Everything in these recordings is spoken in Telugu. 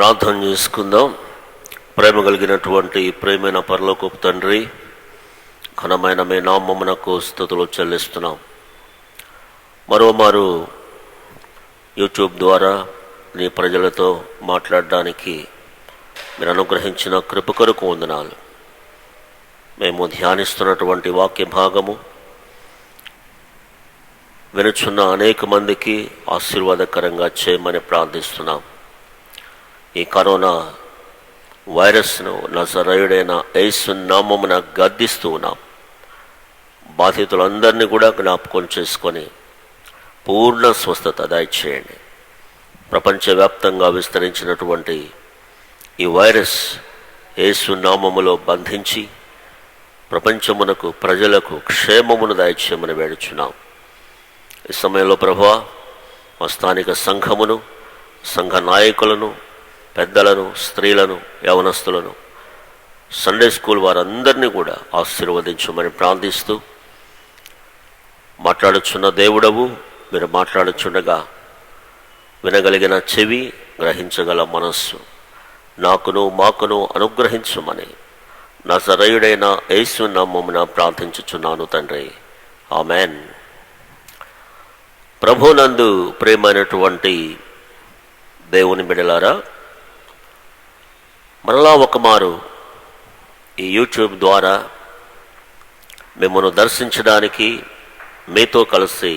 ప్రార్థన చేసుకుందాం. ప్రేమ కలిగినటువంటి ప్రేమైన పరలోకపు తండ్రి, ఘనమైన మీ నామమునకు స్తుతులు చెల్లిస్తున్నాం. మరోమారు యూట్యూబ్ ద్వారా నీ ప్రజలతో మాట్లాడడానికి మీరు అనుగ్రహించిన కృప కొరకు వందనాలు. మేము ధ్యానిస్తున్నటువంటి వాక్య భాగము వినుచున్న అనేక మందికి ఆశీర్వాదకరంగా చేయమని ప్రార్థిస్తున్నాం. ఈ కరోనా వైరస్ను నజరేయుడైన యేసు నామమున గద్దిస్తూ ఉన్నాం. బాధితులందరినీ కూడా జ్ఞాపకం చేసుకొని పూర్ణ స్వస్థత దయచేయండి. ప్రపంచవ్యాప్తంగా విస్తరించినటువంటి ఈ వైరస్ యేసు నామములో బంధించి ప్రపంచమునకు ప్రజలకు క్షేమమును దయచేయమని వేడుచున్నాం. ఈ సమయంలో ప్రభువా, మా స్థానిక సంఘమును, సంఘ నాయకులను, పెద్దలను, స్త్రీలను, యవనస్తులను, సండే స్కూల్ వారందరినీ కూడా ఆశీర్వదించమని ప్రార్థిస్తూ, మాట్లాడుచున్న దేవుడవు, మీరు మాట్లాడుచుండగా వినగలిగిన చెవి, గ్రహించగల మనస్సు నాకును మాకును అనుగ్రహించమని నజరేయుడైన యేసు నామమున ప్రార్థించుచున్నాను తండ్రి, ఆమెన్. ప్రభునందు ప్రియమైనటువంటి దేవుని బిడ్డలారా, మరలా ఒకమారు ఈ యూట్యూబ్ ద్వారా మిమ్మల్ని దర్శించడానికి, మీతో కలిసి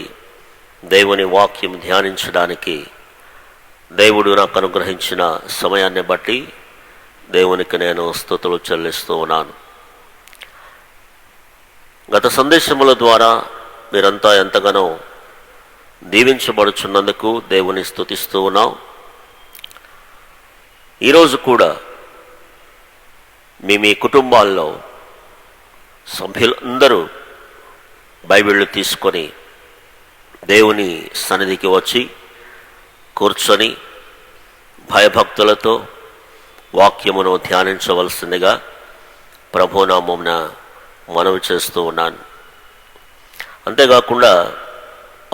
దేవుని వాక్యం ధ్యానించడానికి దేవుడు నాకు అనుగ్రహించిన సమయాన్ని బట్టి దేవునికి నేను స్తుతులు చెల్లిస్తూ ఉన్నాను. గత సందేశముల ద్వారా మీరంతా ఎంతగానో దీవించబడుచున్నందుకు దేవుని స్తుతిస్తూ ఉన్నాం. ఈరోజు కూడా మీ కుటుంబాల్లో సభ్యులందరూ బైబిళ్ళు తీసుకొని దేవుని సన్నిధికి వచ్చి కూర్చొని భయభక్తులతో వాక్యమును ధ్యానించవలసిందిగా ప్రభునామమున మనవి చేస్తూ ఉన్నాను. అంతేకాకుండా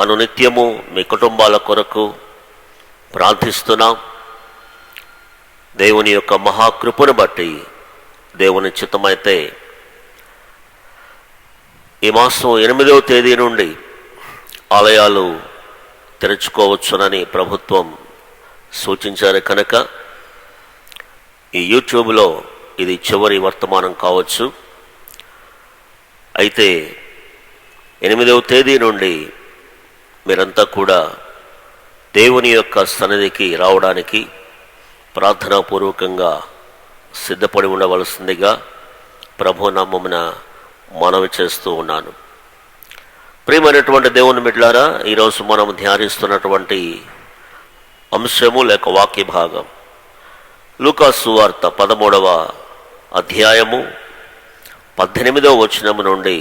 అనునిత్యము మీ కుటుంబాల కొరకు ప్రార్థిస్తున్నాం. దేవుని యొక్క మహాకృపను బట్టి, దేవుని చిత్తమైతే ఈ మాసం 8వ తేదీ నుండి ఆలయాలు తెరుచుకోవచ్చునని ప్రభుత్వం సూచించారు కనుక ఈ యూట్యూబ్లో ఇది చివరి వర్తమానం కావచ్చు. అయితే 8వ తేదీ నుండి మీరంతా కూడా దేవుని యొక్క సన్నిధికి రావడానికి ప్రార్థనాపూర్వకంగా సిద్ధపడి ఉండవలసిందిగా ప్రభునామమున మనవి చేస్తూ ఉన్నాను. ప్రియమైనటువంటి దేవుని బిడ్డలారా, ఈరోజు మనం ధ్యానిస్తున్నటువంటి అంశము లేక వాక్య భాగం లూకా సువార్త 13వ అధ్యాయము 18వ వచనము నుండి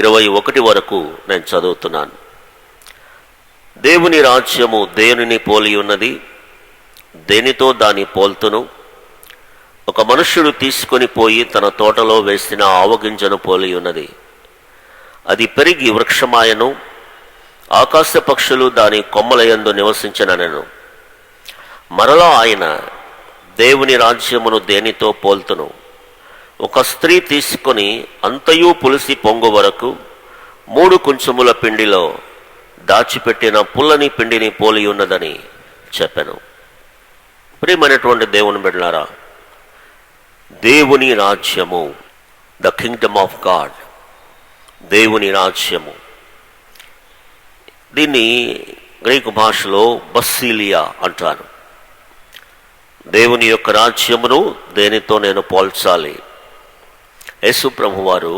21 వరకు నేను చదువుతున్నాను. దేవుని రాజ్యము దేనిని పోలి ఉన్నది, దేనితో దాని పోల్తును. ఒక మనుష్యుడు తీసుకొని పోయి తన తోటలో వేసిన ఆవగింజను పోలి ఉన్నది. అది పెరిగి వృక్షమాయను, ఆకాశ పక్షులు దాని కొమ్మలయందు నివసించననెను. మరలా ఆయన, దేవుని రాజ్యమును దేనితో పోల్తును. ఒక స్త్రీ తీసుకొని అంతయు పులిసి పొంగు వరకు 3 కుంచముల పిండిలో దాచిపెట్టిన పుల్లని పిండిని పోలి ఉన్నదని చెప్పెను. ప్రియమైనటువంటి దేవుని బిడ్డలారా, దేవుని రాజ్యము, ద కింగ్డమ్ ఆఫ్ గాడ్, దేవుని రాజ్యము, దీన్ని గ్రీకు భాషలో బస్సిలియా అంటారు. దేవుని యొక్క రాజ్యమును దేనితో నేను పోల్చాలి? యేసు ప్రభువారు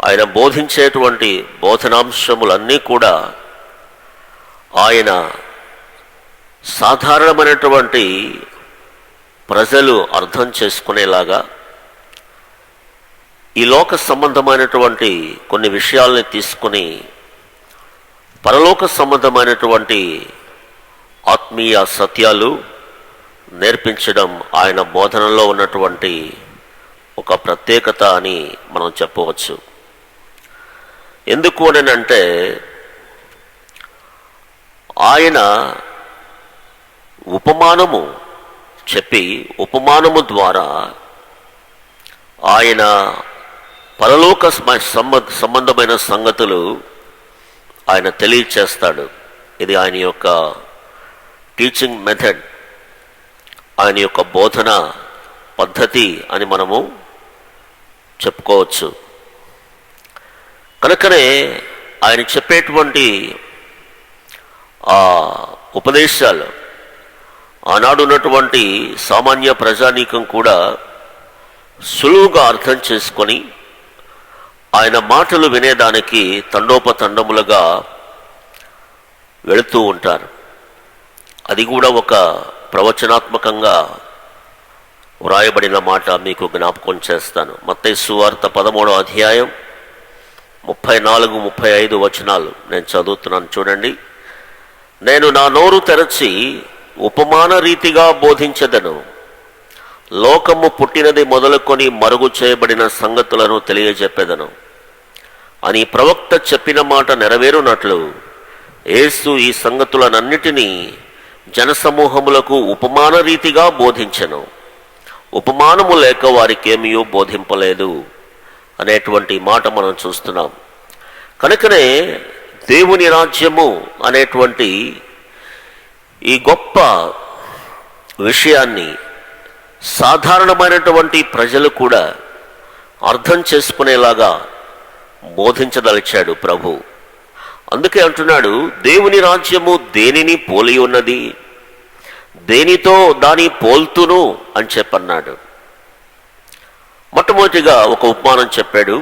ఆయన బోధించేటువంటి బోధనాంశములన్నీ కూడా ఆయన సాధారణమైనటువంటి ప్రజలు అర్థం చేసుకునేలాగా ఈ లోక సంబంధమైనటువంటి కొన్ని విషయాల్ని తీసుకుని పరలోక సంబంధమైనటువంటి ఆత్మీయ సత్యాలు నేర్పించడం ఆయన బోధనలో ఉన్నటువంటి ఒక ప్రత్యేకత అని మనం చెప్పవచ్చు. ఎందుకు అనంటే ఆయన ఉపమానము చెప్పి ఉపమానము ద్వారా ఆయన పరలోక సంబంధమైన సంగతులు ఆయన తెలియచేస్తాడు. ఇది ఆయన యొక్క టీచింగ్ మెథడ్, ఆయన యొక్క బోధన పద్ధతి అని మనము చెప్పుకోవచ్చు. కనుకనే ఆయన చెప్పేటువంటి ఆ ఉపదేశాలు ఆనాడు ఉన్నటువంటి సామాన్య ప్రజానీకం కూడా సులువుగా అర్థం చేసుకొని ఆయన మాటలు వినేదానికి తండోపతండములుగా వెళుతూ ఉంటారు. అది కూడా ఒక ప్రవచనాత్మకంగా వ్రాయబడిన మాట మీకు జ్ఞాపకం చేస్తాను. మత్తయి సువార్త 13వ అధ్యాయం 34-35 వచనాలు నేను చదువుతున్నాను, చూడండి. నేను నా నోరు తెరచి ఉపమాన రీతిగా బోధించెదను, లోకము పుట్టినది మొదలుకొని మరుగు చేయబడిన సంగతులను తెలియజెప్పెదను అని ప్రవక్త చెప్పిన మాట నెరవేరునట్లు యేసు ఈ సంగతులనన్నిటినీ జనసమూహములకు ఉపమాన రీతిగా బోధించెను. ఉపమానము లేక వారికేమీ బోధింపలేదు అనేటువంటి మాట మనం చూస్తున్నాం. కనుకనే దేవుని రాజ్యము అనేటువంటి ఈ గొప్ప విషయాన్ని సాధారణమైనటువంటి ప్రజలు కూడా అర్థం చేసుకునేలాగా బోధించదలిచాడు ప్రభు. అందుకే అంటున్నాడు, దేవుని రాజ్యము దేనిని పోలి ఉన్నది, దేనితో దాని పోల్తును అని చెప్పన్నాడు. మొట్టమొదటిగా ఒక ఉపమానం చెప్పాడు.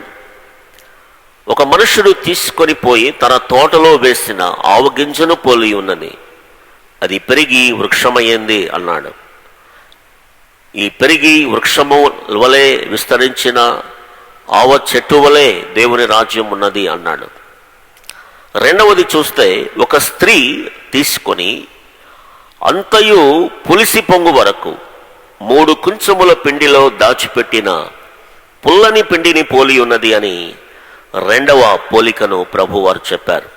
ఒక మనుషుడు తీసుకొని పోయి తన తోటలో వేసిన ఆవగింజను పోలి ఉన్నది, అది పెరిగి వృక్షమయ్యింది అన్నాడు. ఈ పెరిగి వృక్షము వలె విస్తరించిన ఆవ చెట్టు వలె దేవుని రాజ్యం ఉన్నది అన్నాడు. రెండవది చూస్తే, ఒక స్త్రీ తీసుకొని అంతయు పులిసి పొంగు వరకు 3 కుంచముల పిండిలో దాచిపెట్టిన పుల్లని పిండిని పోలి ఉన్నది అని రెండవ పోలికను ప్రభువారు చెప్పారు.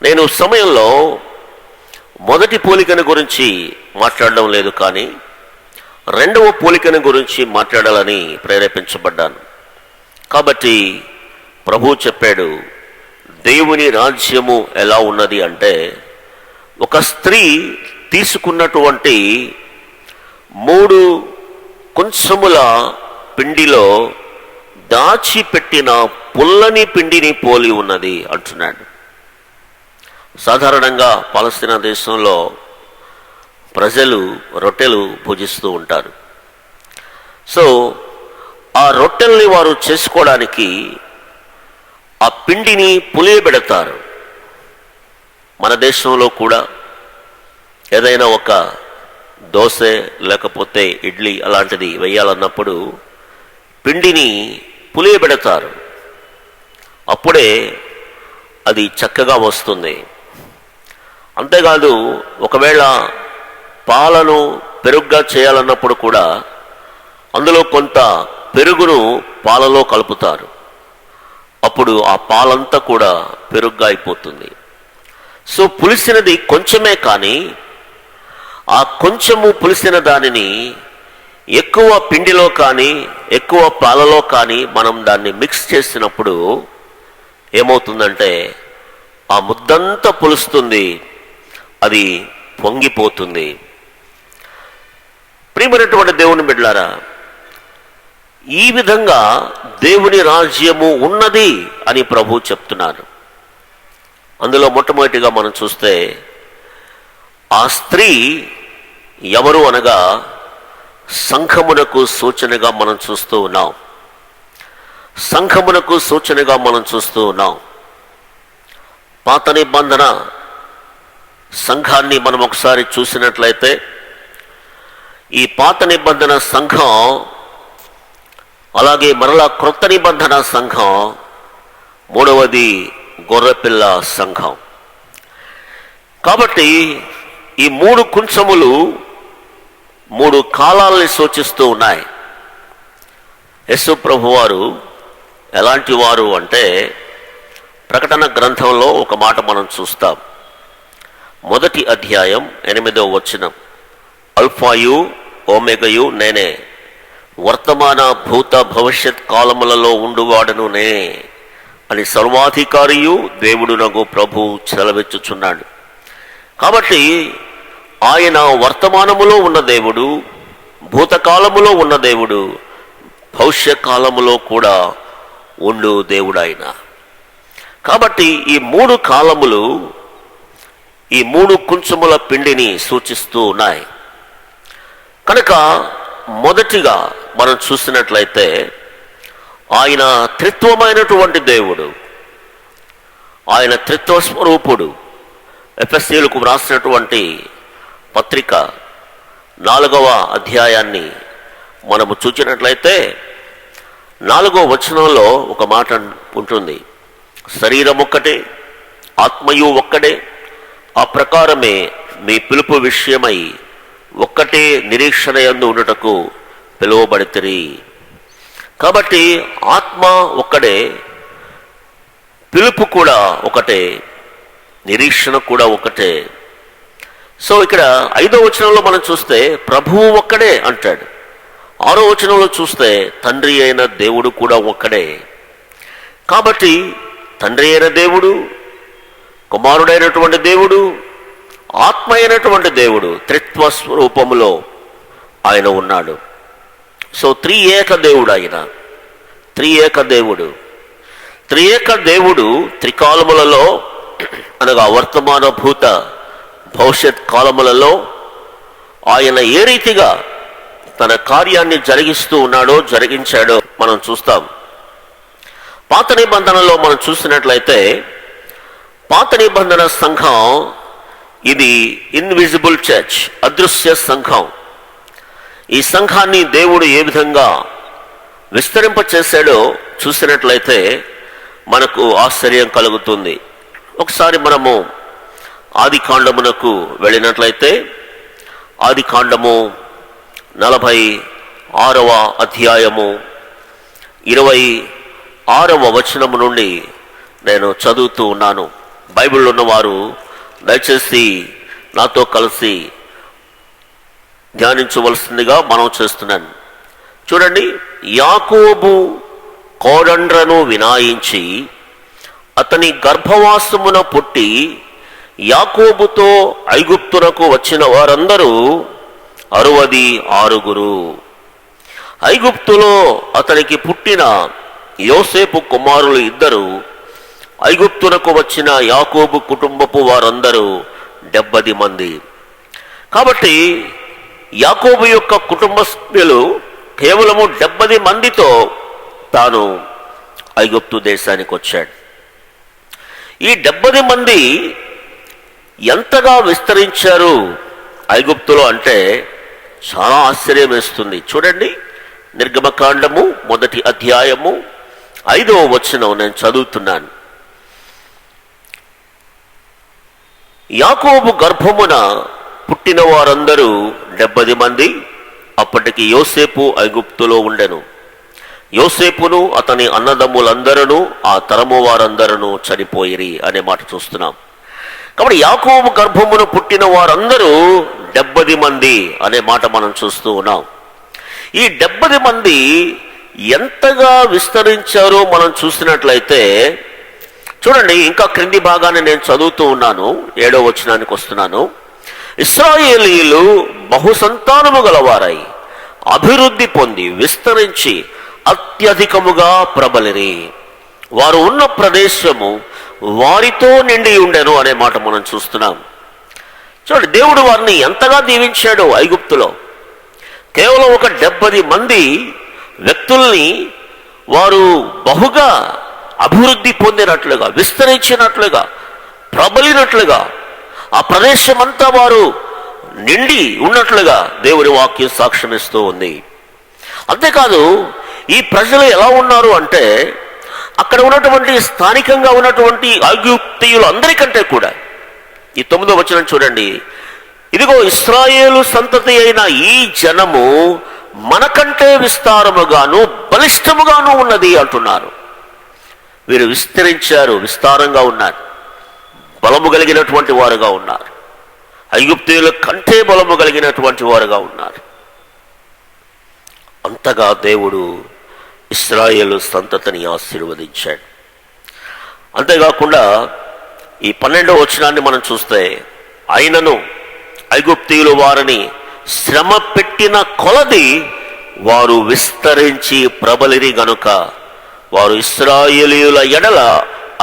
నేను సమయంలో మొదటి పోలికను గురించి మాట్లాడడం లేదు, కానీ రెండవ పోలికను గురించి మాట్లాడాలని ప్రేరేపించబడ్డాను. కాబట్టి ప్రభు చెప్పాడు, దేవుని రాజ్యము ఎలా ఉన్నది అంటే, ఒక స్త్రీ తీసుకున్నటువంటి 3 కుంచముల పిండిలో దాచిపెట్టిన పుల్లని పిండిని పోలి ఉన్నది అంటున్నాడు. సాధారణంగా పాలస్తీనా దేశంలో ప్రజలు రొట్టెలు భుజిస్తూ ఉంటారు. సో ఆ రొట్టెల్ని వారు చేసుకోవడానికి ఆ పిండిని పులియబెడతారు. మన దేశంలో కూడా ఏదైనా ఒక దోశ లేకపోతే ఇడ్లీ అలాంటిది వేయాలన్నప్పుడు పిండిని పులియబెడతారు, అప్పుడే అది చక్కగా వస్తుంది. అంతేకాదు, ఒకవేళ పాలను పెరుగుగా చేయాలన్నప్పుడు కూడా అందులో కొంత పెరుగును పాలలో కలుపుతారు, అప్పుడు ఆ పాలంతా కూడా పెరుగుగా అయిపోతుంది. సో పులిసినది కొంచెమే, కానీ ఆ కొంచెము పులిసిన దానిని ఎక్కువ పిండిలో కానీ ఎక్కువ పాలలో కానీ మనం దాన్ని మిక్స్ చేసినప్పుడు ఏమవుతుందంటే ఆ ముద్దంతా పులుస్తుంది, అది పొంగిపోతుంది. ప్రియమైనటువంటి దేవుని బిడ్డలారా, ఈ విధంగా దేవుని రాజ్యము ఉన్నది అని ప్రభు చెప్తున్నారు. అందులో మొట్టమొదటిగా మనం చూస్తే, ఆ స్త్రీ ఎవరు అనగా సంఘమునకు సూచనగా మనం చూస్తూ ఉన్నాం. సంఘమునకు సూచనగా మనం చూస్తూ ఉన్నాం. పాత నిబంధన సంఘాన్ని మనం ఒకసారి చూసినట్లయితే, ఈ పాత నిబంధన సంఘం అలాగే మరలా క్రొత్త నిబంధన సంఘం, మూడవది గొర్రెపిల్ల సంఘం. కాబట్టి ఈ 3 కుంచములు 3 కాలాలని సూచిస్తూ ఉన్నాయి. యేసు ప్రభువారు ఎలాంటి వారు అంటే, ప్రకటన గ్రంథంలో ఒక మాట మనం చూస్తాం. 1వ అధ్యాయం 8వ వచనం, అల్ఫాయు ఓమెగయు నేనే, వర్తమాన భూత భవిష్యత్ కాలములలో ఉండువాడను నే అని సర్వాధికారియు దేవుడునగు ప్రభు సెలవిచ్చుచున్నాడు. కాబట్టి ఆయన వర్తమానములో ఉన్న దేవుడు, భూతకాలములో ఉన్న దేవుడు, భవిష్యత్ కాలములో కూడా ఉండు దేవుడు ఆయన. కాబట్టి ఈ 3 కాలములు ఈ 3 కుంచముల పిండిని సూచిస్తూ ఉన్నాయి. కనుక మొదటిగా మనం చూసినట్లయితే ఆయన త్రిత్వమైనటువంటి దేవుడు, ఆయన త్రిత్వ స్వరూపుడు. ఎఫెసీయులకు వ్రాసినటువంటి పత్రిక 4వ అధ్యాయాన్ని మనము చూసినట్లయితే 4వ వచనంలో ఒక మాట ఉంటుంది, శరీరం ఒక్కటే, ఆత్మయు ఒక్కడే, ఆ ప్రకారమే మీ పిలుపు విషయమై ఒక్కటే నిరీక్షణ యందు ఉండుటకు పిలువబడితిరి. కాబట్టి ఆత్మ ఒక్కడే, పిలుపు కూడా ఒకటే, నిరీక్షణ కూడా ఒకటే. సో ఇక్కడ 5వ వచనంలో మనం చూస్తే ప్రభువు ఒక్కడే అంటాడు. 6వ వచనంలో చూస్తే తండ్రి అయిన దేవుడు కూడా ఒక్కడే. కాబట్టి తండ్రి అయిన దేవుడు, కుమారుడైనటువంటి దేవుడు, ఆత్మ అయినటువంటి దేవుడు త్రిత్వ స్వరూపములో ఆయన ఉన్నాడు. సో త్రియేక దేవుడు ఆయన, త్రియేక దేవుడు. త్రియేక దేవుడు త్రికాలములలో అనగా వర్తమాన భూత భవిష్యత్ కాలములలో ఆయన ఏ రీతిగా తన కార్యాన్ని జరిగిస్తూ ఉన్నాడో, జరిగించాడో మనం చూస్తాం. పాత నిబంధనలో మనం చూసినట్లయితే పాత నిబంధన సంఘం ఇది ఇన్విజిబుల్ చర్చ్, అదృశ్య సంఘం. ఈ సంఘాన్ని దేవుడు ఏ విధంగా విస్తరింప చేశాడో చూసినట్లయితే మనకు ఆశ్చర్యం కలుగుతుంది. ఒకసారి మనము ఆది కాండమునకు వెళ్ళినట్లయితే ఆది కాండము 46వ అధ్యాయము 26వ వచనము నుండి నేను చదువుతూ ఉన్నాను. బైబిల్లో ఉన్నవారు దయచేసి నాతో కలిసి ధ్యానించవలసిందిగా మనం చేస్తున్నాను. చూడండి, యాకోబు కోడండ్రను వినాయించి అతని గర్భవాసమున పుట్టి యాకోబుతో ఐగుప్తునకు వచ్చిన వారందరూ 66. ఐగుప్తులో అతనికి పుట్టిన యోసేపు కుమారులు 2, ఐగుప్తునకు వచ్చిన యాకోబు కుటుంబపు వారందరూ 70 మంది. కాబట్టి యాకోబు యొక్క కుటుంబ సభ్యులు కేవలము 70 మందితో తాను ఐగుప్తు దేశానికి వచ్చాడు. ఈ 70 మంది ఎంతగా విస్తరించారు ఐగుప్తులో అంటే చాలా ఆశ్చర్యం వేస్తుంది. చూడండి, నిర్గమకాండము 1వ అధ్యాయము 5వ వచనం నేను చదువుతున్నాను. యాకోబు గర్భమున పుట్టిన వారందరూ 70 మంది. అప్పటికి యోసేపు ఐగుప్తులో ఉండెను. యోసేపును అతని అన్నదమ్ములందరూ ఆ తరము వారందరూ చనిపోయిరి అనే మాట చూస్తున్నాం. కాబట్టి యాకోబు గర్భమును పుట్టిన వారందరూ 70 మంది అనే మాట మనం చూస్తూ ఉన్నాం. ఈ 70 మంది ఎంతగా విస్తరించారో మనం చూసినట్లయితే చూడండి, ఇంకా క్రింది భాగాన్ని నేను చదువుతూ ఉన్నాను. 7వ వచనానికి వస్తున్నాను. ఇశ్రాయేలీయులు బహుసంతానము గలవారై అభివృద్ధి పొంది విస్తరించి అత్యధికముగా ప్రబలిరి. వారు ఉన్న ప్రదేశము వారితో నిండి ఉండెను అనే మాట మనం చూస్తున్నాం. చూడండి, దేవుడు వారిని ఎంతగా దీవించాడు. ఐగుప్తులో కేవలం ఒక 70 మంది వ్యక్తుల్ని వారు బహుగా అభివృద్ధి పొందినట్లుగా, విస్తరించినట్లుగా, ప్రబలినట్లుగా, ఆ ప్రదేశం అంతా వారు నిండి ఉన్నట్లుగా దేవుడి వాక్యం సాక్ష్యమిస్తూ ఉంది. అంతేకాదు, ఈ ప్రజలు ఎలా ఉన్నారు అంటే అక్కడ ఉన్నటువంటి స్థానికంగా ఉన్నటువంటి ఐగుప్తీయులు అందరికంటే కూడా, ఈ 9వ వచనం చూడండి, ఇదిగో ఇశ్రాయేలు సంతతి అయిన ఈ జనము మనకంటే విస్తారముగాను బలిష్టముగాను ఉన్నది అంటున్నారు. వీరు విస్తరించారు, విస్తారంగా ఉన్నారు, బలము కలిగినటువంటి వారుగా ఉన్నారు. ఐగుప్తీయుల కంటే బలము కలిగినటువంటి వారుగా ఉన్నారు. అంతగా దేవుడు ఇశ్రాయేలు సంతతిని ఆశీర్వదించాడు. అంతేకాకుండా ఈ 12వ వచనాన్ని మనం చూస్తే, అయినను ఐగుప్తీయులు వారిని శ్రమ పెట్టిన కొలది వారు విస్తరించి ప్రబలిరి గనుక వారు ఇశ్రాయేలీయుల ఎడల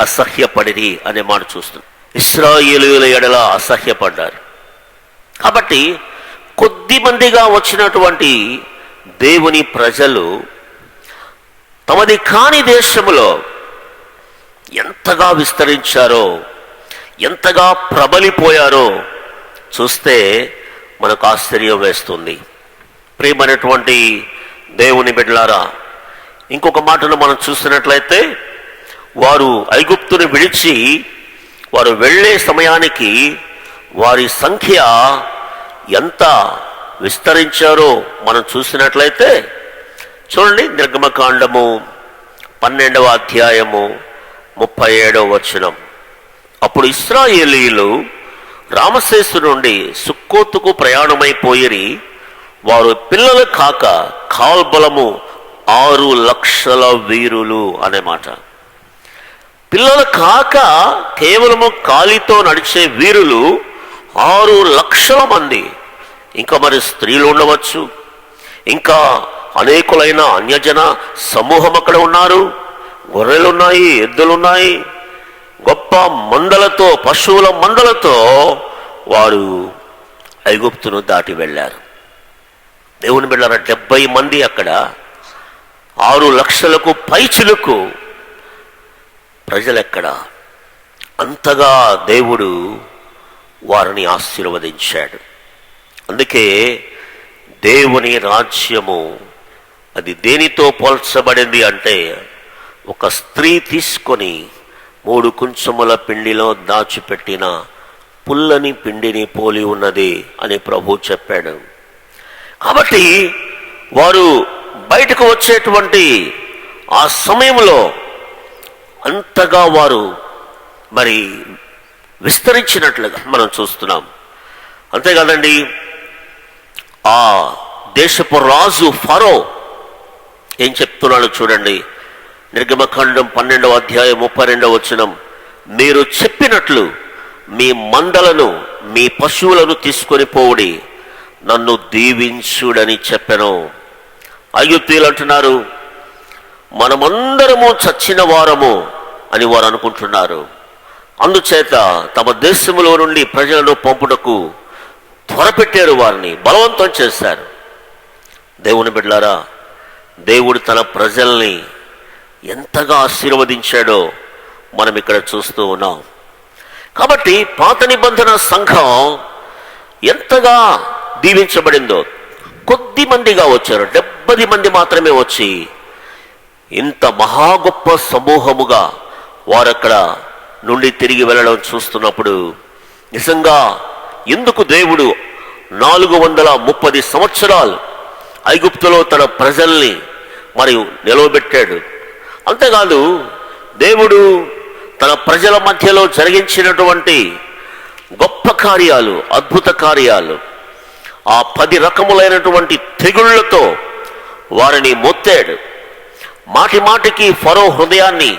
అసహ్యపడిరి అనే మాట చూస్తున్నాం. ఇశ్రాయేలీయుల ఎడల అసహ్యపడ్డారు. కాబట్టి కొద్ది మందిగా వచ్చినటువంటి దేవుని ప్రజలు తమది కాని దేశములో ఎంతగా విస్తరించారో, ఎంతగా ప్రబలిపోయారో చూస్తే మనకు ఆశ్చర్యం వేస్తుంది. ప్రియమైనటువంటి దేవుని బిడ్డలారా, ఇంకొక మాటను మనం చూసినట్లయితే, వారు ఐగుప్తుని విడిచి వారు వెళ్ళే సమయానికి వారి సంఖ్య ఎంత విస్తరించారో మనం చూసినట్లయితే చూడండి. నిర్గమకాండము 12వ అధ్యాయము 37వ వచనం. అప్పుడు ఇశ్రాయేలీయులు రామసేసు నుండి సుక్కోతుకు ప్రయాణమైపోయిరి. వారు పిల్లలు కాక కాల్బలము 6 లక్షల వీరులు అనే మాట. పిల్లలు కాక కేవలము కాలితో నడిచే వీరులు 6 లక్షల మంది. ఇంకా మరి స్త్రీలు ఉండవచ్చు, ఇంకా అనేకులైన అన్యజన సమూహం అక్కడ ఉన్నారు. గొర్రెలున్నాయి, ఎద్దులున్నాయి. గొప్ప మందలతో, పశువుల మందలతో వారు ఐగుప్తును దాటి వెళ్ళారు. దేవుని బిడ్డలారా, 70 మంది అక్కడ 6 లక్షలకు పైచిలుకు ప్రజలెక్కడ. అంతగా దేవుడు వారిని ఆశీర్వదించాడు. అందుకే దేవుని రాజ్యము అది దేనితో పోల్చబడింది అంటే, ఒక స్త్రీ తీసుకొని 3 కుంచముల పిండిలో దాచిపెట్టిన పుల్లని పిండిని పోలి ఉన్నది అని ప్రభు చెప్పాడు. కాబట్టి వారు బయటకు వచ్చేటువంటి ఆ సమయంలో అంతగా వారు మరి విస్తరించినట్లుగా మనం చూస్తున్నాం. అంతేకాదండి, ఆ దేశపు రాజు ఫరో ఏం చెప్తున్నాడు చూడండి. నిర్గమకాండం 12వ అధ్యాయం 32వ వచనం. మీరు చెప్పినట్లు మీ మందలను మీ పశువులను తీసుకొని పోవుడి, నన్ను దీవించుడని చెప్పెను. ఐగుప్తీయులు అంటున్నారు, మనమందరము చచ్చిన వారము అని వారు అనుకుంటున్నారు. అందుచేత తమ దేశంలో నుండి ప్రజలను పంపుటకు త్వరపెట్టారు, వారిని బలవంతం చేశారు. దేవుని బిడ్డలారా, దేవుడు తన ప్రజల్ని ఎంతగా ఆశీర్వదించాడో మనం ఇక్కడ చూస్తూ ఉన్నాం. కాబట్టి పాత నిబంధన సంఘం ఎంతగా దీవించబడిందో. కొద్ది మందిగా వచ్చారు, 70 మంది మాత్రమే వచ్చి ఇంత మహా గొప్ప సమూహముగా వారక్కడ నుండి తిరిగి వెళ్ళడం చూస్తున్నప్పుడు నిజంగా ఎందుకు దేవుడు 430 సంవత్సరాలు ఐగుప్తులో తన ప్రజల్ని మరియు నిలవబెట్టాడు. అంతేకాదు, దేవుడు తన ప్రజల మధ్యలో జరిగించినటువంటి గొప్ప కార్యాలు, అద్భుత కార్యాలు, ఆ 10 రకములైనటువంటి తెగుళ్లతో వారిని మొత్తాడు. మాటి మాటికి ఫరో హృదయాన్ని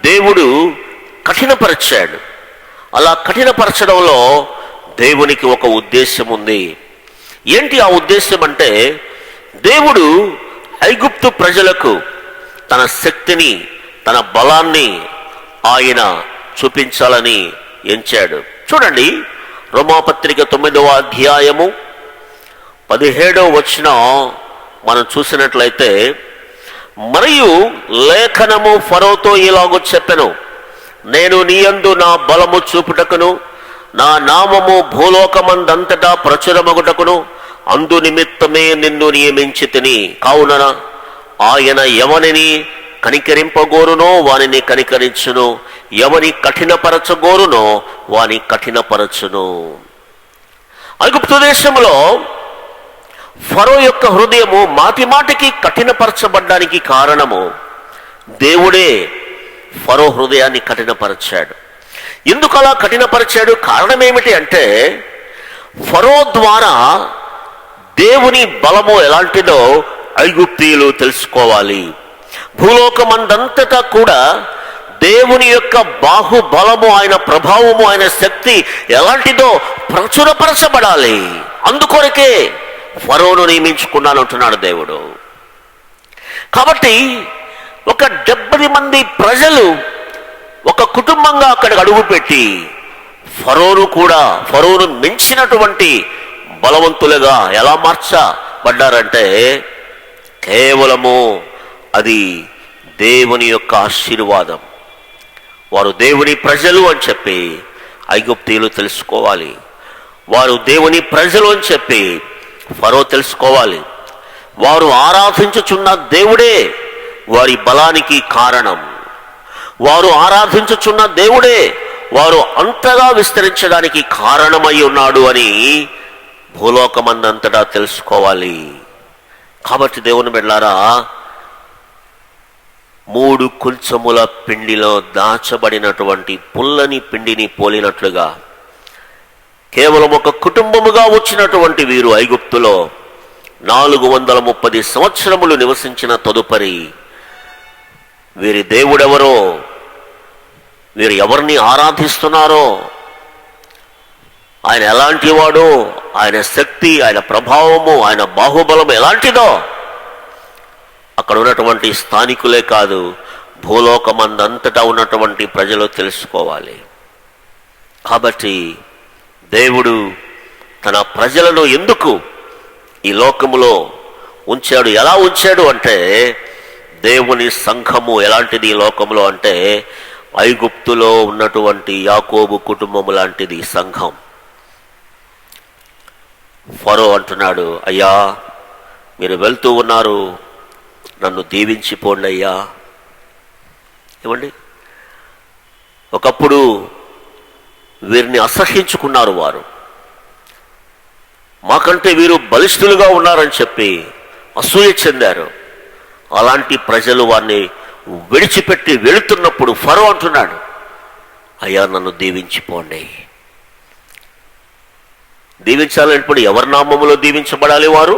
దేవుడు కఠినపరిచాడు. అలా కఠినపరచడంలో దేవునికి ఒక ఉద్దేశం ఉంది. ఏంటి ఆ ఉద్దేశం అంటే, దేవుడు ఐగుప్తు ప్రజలకు తన శక్తిని, తన బలాన్ని ఆయన చూపించాలని ఎంచాడు. చూడండి, రోమాపత్రిక 9వ అధ్యాయము 17వ వచనం మనం చూసినట్లయితే, మరియు లేఖనము ఫరోతో ఇలాగూ చెప్పెను, నేను నీయందు నా బలము చూపుటకును నా నామము భూలోకమందంతటా ప్రచురమగుటకును అందు నిమిత్తమే నిన్ను నియమించి తిని, కావున ఆయన ఎవనిని కనికరింపగోరునో వానిని కనికరించును, ఎవని కఠినపరచగోరునో వాని కఠినపరచును. ఐగుప్తు దేశంలో ఫరో యొక్క హృదయము మాటి మాటికి కఠినపరచబడ్డానికి కారణము దేవుడే ఫరో హృదయాన్ని కఠినపరిచాడు. ఎందుకు అలా కఠినపరిచాడు? కారణం ఏమిటి అంటే, ఫరో ద్వారా దేవుని బలము ఎలాంటిదో ఐగుప్తీయులు తెలుసుకోవాలి. భూలోకమందంతటా కూడా దేవుని యొక్క బాహుబలము, ఆయన ప్రభావము, ఆయన శక్తి ఎలాంటిదో ప్రచురపరచబడాలి. అందుకొరకే ఫరోను నియమించుకున్నాను అంటున్నాడు దేవుడు. కాబట్టి ఒక 70 మంది ప్రజలు ఒక కుటుంబంగా అక్కడికి అడుగుపెట్టి ఫరోను మించినటువంటి బలవంతులుగా ఎలా మార్చబడ్డారంటే కేవలము అది దేవుని యొక్క ఆశీర్వాదం. వారు దేవుని ప్రజలు అని చెప్పి ఐగుప్తీయులు తెలుసుకోవాలి. వారు దేవుని ప్రజలు అని చెప్పి ఫరో తెలుసుకోవాలి. వారు ఆరాధించుచున్న దేవుడే వారి బలానికి కారణం. వారు ఆరాధించుచున్న దేవుడే వారు అంతగా విస్తరించడానికి కారణమై ఉన్నాడు అని భూలోకమందంతటా తెలుసుకోవాలి. కాబట్టి దేవుని బిడ్డలారా, 3 కుంచముల పిండిలో దాచబడినటువంటి పుల్లని పిండిని పోలినట్లుగా కేవలం ఒక కుటుంబముగా వచ్చినటువంటి వీరు ఐగుప్తులో 430 సంవత్సరములు నివసించిన తదుపరి వీరి దేవుడెవరో, వీరు ఎవరిని ఆరాధిస్తున్నారో, ఆయన ఎలాంటి వాడో, ఆయన శక్తి, ఆయన ప్రభావము, ఆయన బాహుబలం ఎలాంటిదో అక్కడ ఉన్నటువంటి స్థానికులే కాదు, భూలోకమందంతటా ఉన్నటువంటి ప్రజలు తెలుసుకోవాలి. కాబట్టి దేవుడు తన ప్రజలను ఎందుకు ఈ లోకములో ఉంచాడు? ఎలా ఉంచాడు అంటే, దేవుని సంఘము ఎలాంటిది ఈ లోకంలో అంటే ఐగుప్తులో ఉన్నటువంటి యాకోబు కుటుంబము లాంటిది సంఘం. ఫరో అంటున్నాడు, అయ్యా మీరు వెళ్తూ ఉన్నారు, నన్ను దీవించిపోండి అయ్యా. ఏమండి, ఒకప్పుడు వీరిని అసహ్యించుకున్నారు వారు. మాకంటే వీరు బలిష్ఠులుగా ఉన్నారని చెప్పి అసూయ చెందారు. అలాంటి ప్రజలు వారిని విడిచిపెట్టి వెళుతున్నప్పుడు ఫరో అంటున్నాడు, అయ్యా నన్ను దీవించిపోండి. దీవించాలన్నప్పుడు ఎవరి నామములో దీవించబడాలి? వారు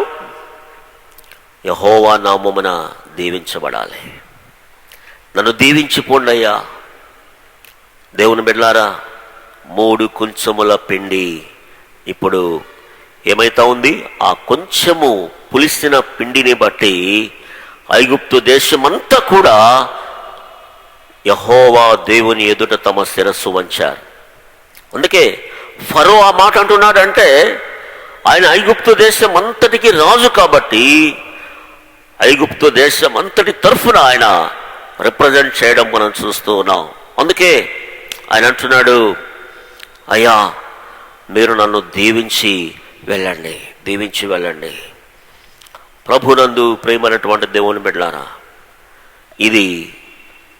యెహోవా నామమున దీవించబడాలి. నన్ను దీవించిపోండి అయ్యా. దేవుని బిడ్డలారా, 3 కుంచముల పిండి ఇప్పుడు ఏమైతా ఉంది? ఆ కొంచెము పులిసిన పిండిని బట్టి ఐగుప్తు దేశమంతా కూడా యెహోవా దేవుని ఎదుట తమ శిరస్సు వంచారు. అందుకే ఫరో ఆ మాట అంటున్నాడంటే ఆయన ఐగుప్తు దేశం అంతటికి రాజు కాబట్టి ఐగుప్తు దేశం అంతటి తరఫున ఆయన రిప్రజెంట్ చేయడం మనం చూస్తూ ఉన్నాం. అందుకే ఆయన అంటున్నాడు, అయ్యా మీరు నన్ను దీవించి వెళ్ళండి. ప్రభునందు ప్రేమైనటువంటి దేవుని బిడ్డలారా, ఇది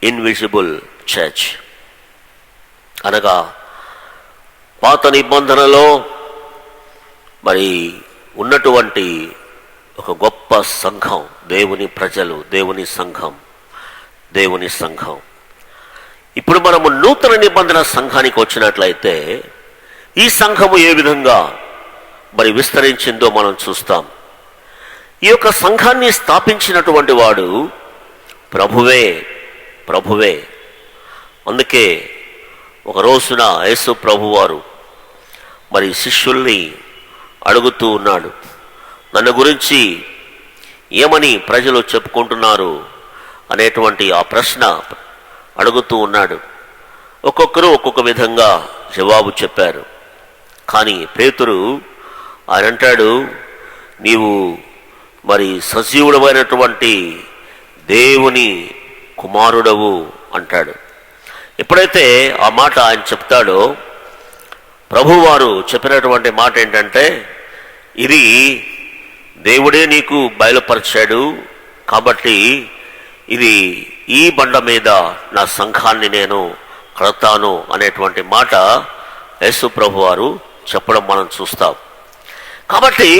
ఇన్విజిబుల్ చర్చ్ అనగా పాత నిబంధనలో మరి ఉన్నటువంటి ఒక గొప్ప సంఘం, దేవుని ప్రజలు, దేవుని సంఘం. ఇప్పుడు మనము నూతన నిబంధన సంఘానికి వచ్చినట్లయితే ఈ సంఘము ఏ విధంగా మరి విస్తరించిందో మనం చూస్తాం. ఈ యొక్క సంఘాన్ని స్థాపించినటువంటి వాడు ప్రభువే. అందుకే ఒక రోజున యేసు ప్రభువారు మరి శిష్యుల్ని అడుగుతూ ఉన్నాడు, నన్ను గురించి ఏమని ప్రజలు చెప్పుకుంటున్నారు అనేటువంటి ఆ ప్రశ్న అడుగుతూ ఉన్నాడు. ఒక్కొక్కరు ఒక్కొక్క విధంగా జవాబు చెప్పారు. కానీ పేతురు ఆయన అంటాడు, నీవు మరి సజీవుడమైనటువంటి దేవుని కుమారుడవు అంటాడు. ఎప్పుడైతే ఆ మాట ఆయన చెప్తాడో ప్రభువారు చెప్పినటువంటి మాట ఏంటంటే, ఇది దేవుడే నీకు బయలుపరిచాడు కాబట్టి ఇది ఈ బండ మీద నా సంఘాన్ని నేను కడతాను అనేటువంటి మాట యేసు ప్రభువారు చెప్పడం మనం చూస్తాం. కాబట్టి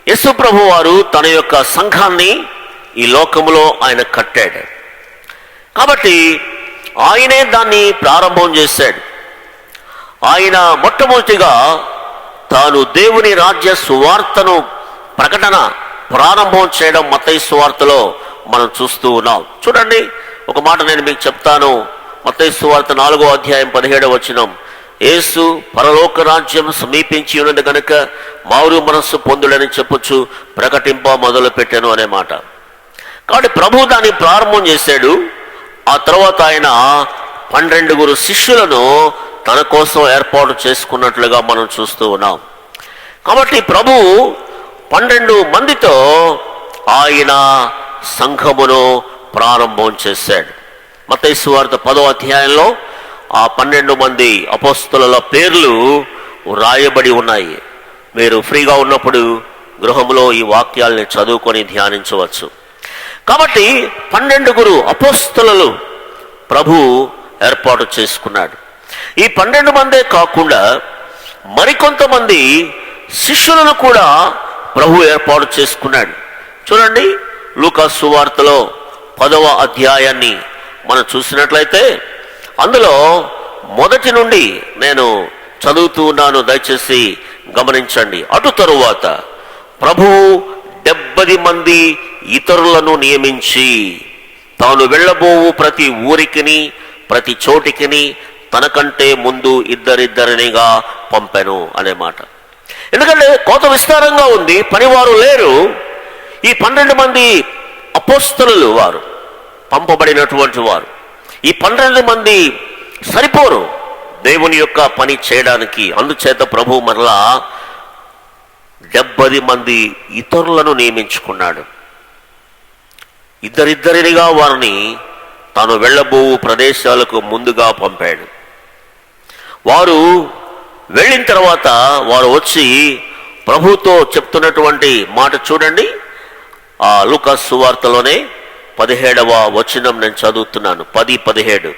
యేసు ప్రభువారు తన యొక్క సంఘాన్ని ఈ లోకములో ఆయన కట్టాడు. కాబట్టి ఆయనే దాన్ని ప్రారంభం చేశాడు. ఆయన మొట్టమొదటిగా తాను దేవుని రాజ్య సువార్తను ప్రకటన ప్రారంభం చేయడం మత్తయి సువార్తలో మనం చూస్తూ ఉన్నాం. చూడండి, ఒక మాట నేను మీకు చెప్తాను. మత్తయి సువార్త 4వ అధ్యాయం 17వ వచనం, యేసు పరలోక రాజ్యం సమీపించి ఉన్నది కనుక మారు మనస్సు పొందుడని చెప్పొచ్చు ప్రకటింప మొదలు పెట్టాను అనే మాట. కాబట్టి ప్రభు దాన్ని ప్రారంభం చేశాడు. ఆ తర్వాత ఆయన 12 శిష్యులను తన కోసం ఏర్పాటు చేసుకున్నట్లుగా మనం చూస్తూ ఉన్నాం. కాబట్టి ప్రభు 12 మందితో ఆయన సంఘమును ప్రారంభం చేశాడు. మత్తయి సువార్త 10వ అధ్యాయంలో ఆ 12 మంది అపోస్తలుల పేర్లు రాయబడి ఉన్నాయి. మీరు ఫ్రీగా ఉన్నప్పుడు గృహంలో ఈ వాక్యాల్ని చదువుకొని ధ్యానించవచ్చు. కాబట్టి 12 అపోస్తలులు ప్రభు ఏర్పాటు చేసుకున్నాడు. ఈ 12 మందే కాకుండా మరికొంతమంది శిష్యులను కూడా ప్రభు ఏర్పాటు చేసుకున్నాడు. చూడండి, లూకా సువార్తలో 10వ అధ్యాయాన్ని మనం చూసినట్లయితే అందులో మొదటి నుండి నేను చదువుతూ ఉన్నాను, దయచేసి గమనించండి. అటు తరువాత ప్రభువు 70 మంది ఇతరులను నియమించి తాను వెళ్ళబోవు ప్రతి ఊరికిని ప్రతి చోటికిని తనకంటే ముందు ఇద్దరిద్దరినిగా పంపెను అనే మాట. ఎందుకంటే కోత విస్తారంగా ఉంది, పనివారు లేరు. ఈ 12 మంది అపోస్తలులు వారు పంపబడినటువంటి వారు. ఈ 12 మంది సరిపోరు దేవుని యొక్క పని చేయడానికి. అందుచేత ప్రభు మరలా 70 మంది ఇతరులను నియమించుకున్నాడు. ఇద్దరిద్దరినిగా వారిని తాను వెళ్ళబోవు ప్రదేశాలకు ముందుగా పంపాడు. వారు వెళ్ళిన తర్వాత వారు వచ్చి ప్రభుతో చెప్తున్నటువంటి మాట చూడండి. ఆ లూకా సువార్తలోనే 17వ వచనం నేను చదువుతున్నాను, 10-17.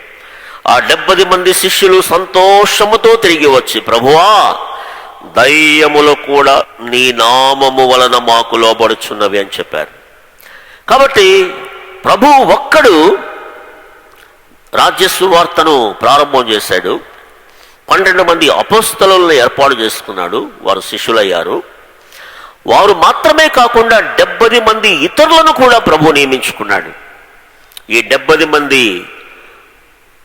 ఆ 70 మంది శిష్యులు సంతోషముతో తిరిగి వచ్చి, ప్రభువా, దయ్యములు కూడా నీ నామము వలన మాకు లోబడుచున్నవి అని చెప్పారు. కాబట్టి ప్రభు ఒక్కడు రాజ్య సువార్తను ప్రారంభం చేశాడు. 12 మంది అపోస్తలులను ఏర్పాటు చేసుకున్నాడు, వారు శిష్యులయ్యారు. వారు మాత్రమే కాకుండా 70 మంది ఇతరులను కూడా ప్రభు నియమించుకున్నాడు. ఈ 70 మంది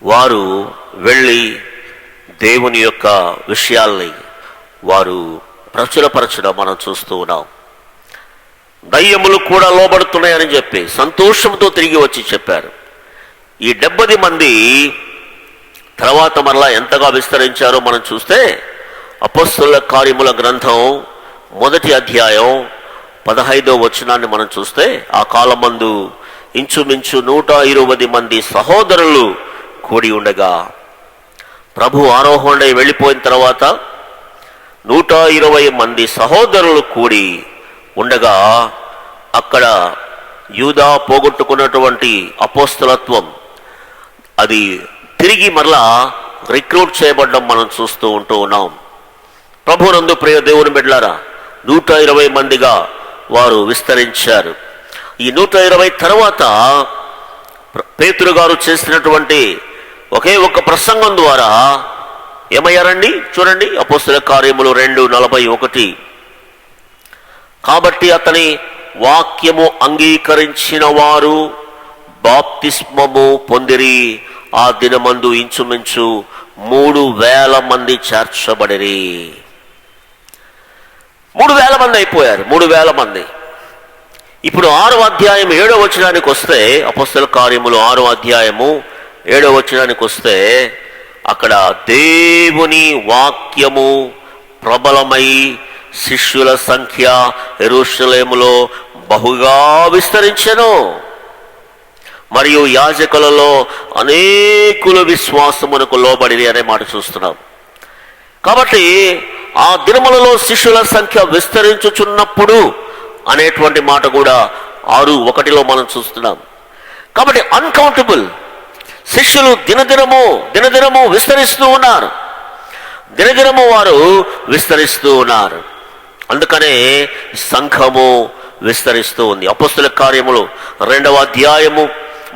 వారు వెళ్ళి దేవుని యొక్క విషయాల్ని వారు ప్రచురపరచడం మనం చూస్తూ ఉన్నాం. దయ్యములు కూడా లోబడుతున్నాయని చెప్పి సంతోషంతో తిరిగి వచ్చి చెప్పారు. ఈ 70 మంది తర్వాత మరలా ఎంతగా విస్తరించారో మనం చూస్తే అపోస్తలుల కార్యముల గ్రంథం 1వ అధ్యాయం 15వ వచనాన్ని మనం చూస్తే, ఆ కాలమందు ఇంచుమించు 120 మంది సహోదరులు కూడి ఉండగా, ప్రభు ఆరోహణై వెళ్ళిపోయిన తర్వాత 120 మంది సహోదరులు కూడి ఉండగా అక్కడ యూదా పోగొట్టుకున్నటువంటి అపోస్తలత్వం అది తిరిగి మరలా రిక్రూట్ చేయబడ్డం మనం చూస్తూ ఉన్నాం. ప్రభునందు ప్రియ దేవుని బిడ్డలారా, 120 మందిగా వారు విస్తరించారు. ఈ 120 తర్వాత పేతురు గారు చేసినటువంటి ఒకే ఒక ప్రసంగం ద్వారా ఏమయ్యారండి? చూడండి, అపోస్తలుల కార్యములు 2:41. కాబట్టి అతని వాక్యము అంగీకరించిన వారు బాప్తిస్మము పొందిరి. ఆ దినమందు ఇంచుమించు 3,000 మంది చేర్చబడిరి. 3,000 మంది అయిపోయారు. 3,000 మంది. ఇప్పుడు 6వ అధ్యాయం 7వ వచనానికి వస్తే, అపోస్తలుల కార్యములు 6వ అధ్యాయము 7వ వచనానికి వస్తే, అక్కడ దేవుని వాక్యము ప్రబలమై శిష్యుల సంఖ్య యెరూషలేములో బహుగా విస్తరించెను, మరియు యాజకులలో అనేకులు విశ్వాసమునకు లోబడిరి అనే మాట చూస్తున్నాం. కాబట్టి ఆ దినములలో శిష్యుల సంఖ్య విస్తరించుచున్నప్పుడు అనేటువంటి మాట కూడా 6:1 మనం చూస్తున్నాం. కాబట్టి అన్కౌంటబుల్ శిష్యులు దినదినము విస్తరిస్తూ ఉన్నారు. దినదినము వారు విస్తరిస్తూ ఉన్నారు. అందుకనే సంఘము విస్తరిస్తూ ఉంది. అపోస్తలుల కార్యములు 2వ అధ్యాయము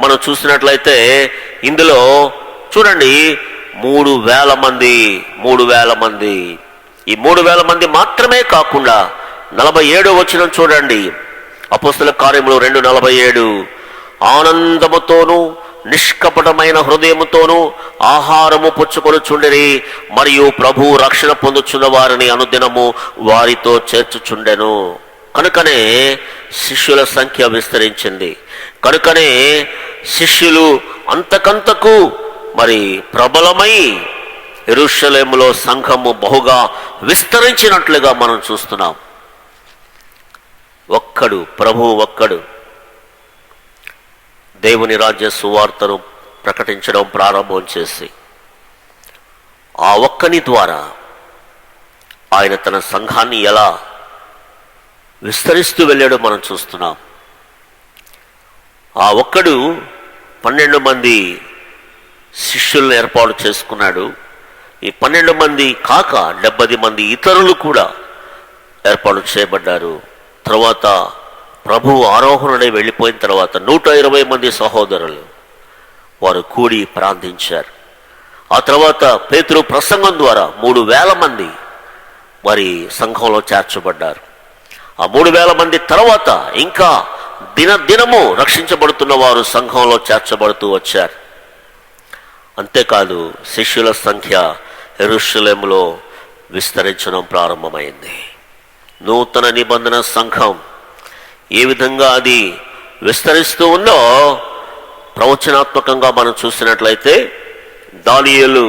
మనం చూసినట్లయితే ఇందులో చూడండి 3,000 మంది ఈ 3,000 మంది మాత్రమే కాకుండా 47వ వచనం చూడండి. అపోస్తల కార్యములు 2:47, ఆనందముతోనూ నిష్కపటమైన హృదయముతోనూ ఆహారము పుచ్చుకొనుచుండిరి, మరియు ప్రభు రక్షణ పొందుచున్న వారిని అనుదినము వారితో చేర్చుచుండెను. కనుకనే శిష్యుల సంఖ్య విస్తరించింది. కనుకనే శిష్యులు అంతకంతకు మరి ప్రబలమై యెరూషలేములో సంఘము బహుగా విస్తరించినట్లుగా మనం చూస్తున్నాం. ప్రభువు ఒక్కడు దేవుని రాజ్య సువార్తను ప్రకటించడం ప్రారంభం చేసి ఆ ఒక్కని ద్వారా ఆయన తన సంఘాన్ని ఎలా విస్తరిస్తూ వెళ్ళాడో మనం చూస్తున్నాం. ఆ ఒక్కడు 12 మంది శిష్యులను ఏర్పాటు చేసుకున్నాడు. ఈ 12 మంది కాక 70 మంది ఇతరులు కూడా ఏర్పాటు చేయబడ్డారు. తర్వాత ప్రభువు ఆరోహణుడై వెళ్ళిపోయిన తర్వాత 120 మంది సహోదరులు వారు కూడి ప్రార్థించారు. ఆ తర్వాత పేతురు ప్రసంగం ద్వారా 3,000 మంది మరి సంఘంలో చేర్చబడ్డారు. ఆ 3,000 మంది తర్వాత ఇంకా దినదినము రక్షించబడుతున్న వారు సంఘంలో చేర్చబడుతూ వచ్చారు. అంతేకాదు శిష్యుల సంఖ్య యెరూషలేములో విస్తరించడం ప్రారంభమైంది. నూతన నిబంధన సంఘం ఏ విధంగా అది విస్తరిస్తూ ఉందో ప్రవచనాత్మకంగా మనం చూసినట్లయితే దానియేలు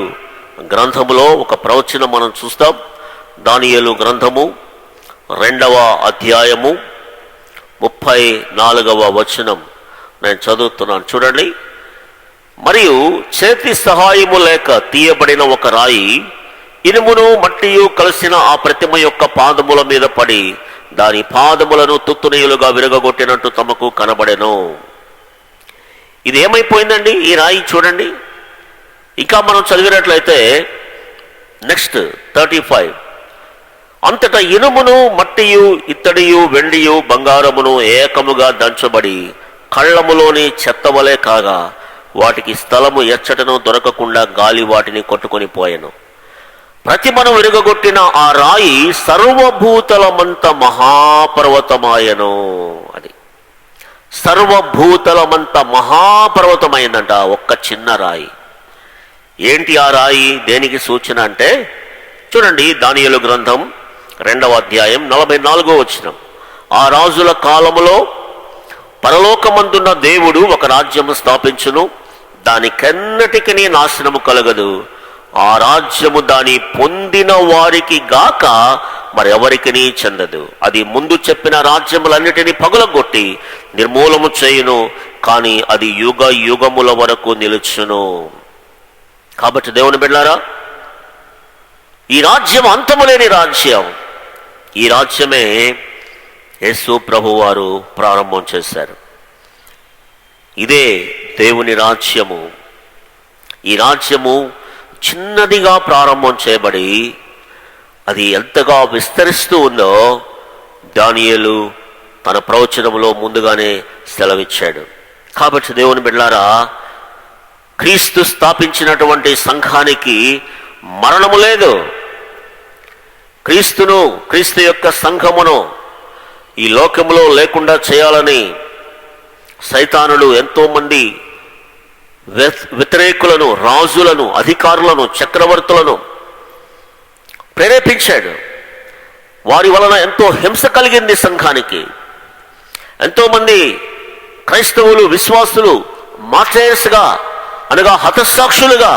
గ్రంథములో ఒక ప్రవచనం మనం చూస్తాం. దానియేలు గ్రంథము 2వ అధ్యాయము 34వ వచనం నేను చదువుతున్నాను, చూడండి. మరియు చేతి సహాయము లేక తీయబడిన ఒక రాయి ఇనుమును మట్టియు కలిసిన ఆ ప్రతిమ యొక్క పాదముల మీద పడి దాని పాదములను తుత్తునీయులుగా విరగగొట్టినట్టు తమకు కనబడెను. ఇది ఏమైపోయిందండి ఈ రాయి? చూడండి, ఇంకా మనం చదివినట్లయితే నెక్స్ట్ 35, అంతటా ఇనుమును మట్టియు ఇత్తడియు వెండియు బంగారమును ఏకముగా దంచబడి కళ్ళములోని చెత్తవలే కాగా వాటికి స్థలము ఎచ్చటను దొరకకుండా గాలి వాటిని కొట్టుకొని పోయెను. ప్రతిమను విరగొట్టిన ఆ రాయి సర్వభూతలమంత మహాపర్వతమాయను. అది సర్వభూతలమంత మహాపర్వతమైందంట ఒక్క చిన్న రాయి. ఏంటి ఆ రాయి? దేనికి సూచన అంటే చూడండి, దానియేలు గ్రంథం 2వ అధ్యాయం 44వ వచనం. ఆ రాజుల కాలములో పరలోకమందున్న దేవుడు ఒక రాజ్యము స్థాపించును, దానికెన్నటికి నాశనము కలగదు. ఆ రాజ్యము దాని పొందిన వారికి గాక మరెవరికి చెందదు. అది ముందు చెప్పిన రాజ్యములన్నిటినీ పగులగొట్టి నిర్మూలము చేయును, కానీ అది యుగ యుగముల వరకు నిలుచును. కాబట్టి దేవుని బిడ్డలారా, ఈ రాజ్యం అంతము లేని రాజ్యం. ఈ రాజ్యమే యేసు ప్రభు వారు ప్రారంభం చేశారు. ఇదే దేవుని రాజ్యము. ఈ రాజ్యము చిన్నదిగా ప్రారంభం చేయబడి అది ఎంతగా విస్తరిస్తూ ఉందో దానియేలు తన ప్రవచనంలో ముందుగానే సెలవిచ్చాడు. కాబట్టి దేవుని బిడ్డలారా, క్రీస్తు స్థాపించినటువంటి సంఘానికి మరణము లేదు. క్రీస్తు యొక్క సంఘమును ఈ లోకములో లేకుండా చేయాలని సైతానుడు ఎంతో మంది వ్యతిరేకులను, రాజులను, అధికారులను, చక్రవర్తులను ప్రేరేపించాడు. వారి వలన ఎంతో హింస కలిగింది సంఘానికి. ఎంతోమంది క్రైస్తవులు, విశ్వాసులు మార్టైర్స్గా అనగా హతసాక్షులుగా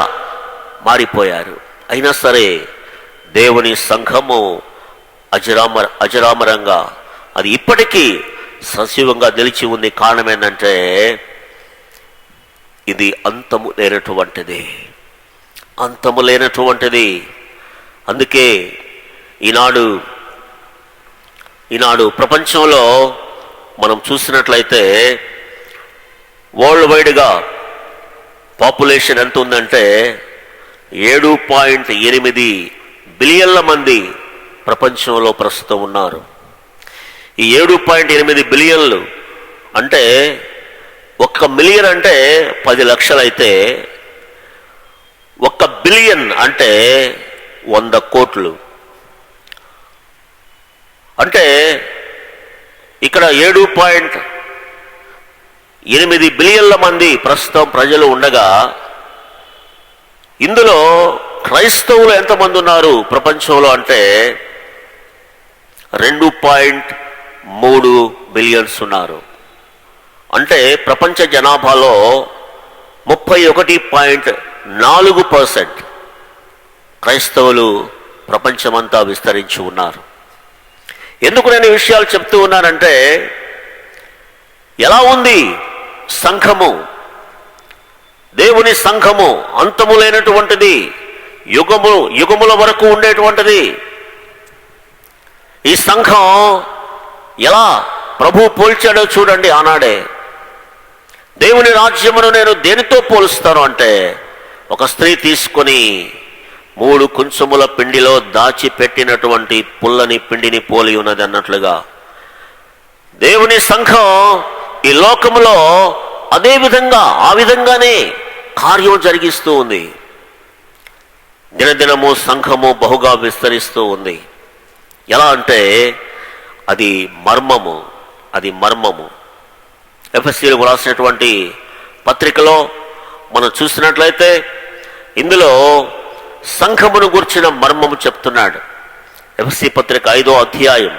మారిపోయారు. అయినా సరే దేవుని సంఘము అజరామరంగా అది ఇప్పటికీ సజీవంగా నిలిచి ఉంది. కారణం ఏంటంటే ఇది అంతము లేనటువంటిది. అందుకే ఈనాడు ప్రపంచంలో మనం చూసినట్లయితే వరల్డ్ వైడ్గా పాపులేషన్ ఎంత ఉందంటే 7.8 బిలియన్ల మంది ప్రపంచంలో ప్రస్తుతం ఉన్నారు. ఈ 7.8 బిలియన్లు అంటే 1 మిలియన్ అంటే 10 లక్షలు అయితే 1 బిలియన్ అంటే 100 కోట్లు. అంటే ఇక్కడ 7.8 బిలియన్ల మంది ప్రస్తుతం ప్రజలు ఉండగా, ఇందులో క్రైస్తవులు ఎంతమంది ఉన్నారు ప్రపంచంలో అంటే 2.3 బిలియన్స్ ఉన్నారు. అంటే ప్రపంచ జనాభాలో 31.4% క్రైస్తవులు ప్రపంచమంతా విస్తరించి ఉన్నారు. ఎందుకు నేను ఈ విషయాలు చెప్తూ ఉన్నానంటే, ఎలా ఉంది సంఘము, దేవుని సంఘము అంతము లేనటువంటిది, యుగముల వరకు ఉండేటువంటిది. ఈ సంఘం ఎలా ప్రభు పోల్చాడో చూడండి. ఆనాడే దేవుని రాజ్యమును నేను దేనితో పోలుస్తాను అంటే, ఒక స్త్రీ తీసుకొని 3 కుంచముల పిండిలో దాచిపెట్టినటువంటి పుల్లని పిండిని పోలి ఉన్నది అన్నట్లుగా దేవుని సంఘం ఈ లోకములో ఆ విధంగానే కార్యం జరిగిస్తూ ఉంది. దినదినము సంఘము బహుగా విస్తరిస్తూ ఉంది. ఎలా అంటే అది మర్మము. ఎఫెసీయులకు రాసినటువంటి పత్రికలో మనం చూసినట్లయితే ఇందులో సంఘమును గుర్చిన మర్మము చెప్తున్నాడు. ఎఫెసీ పత్రిక 5వ అధ్యాయం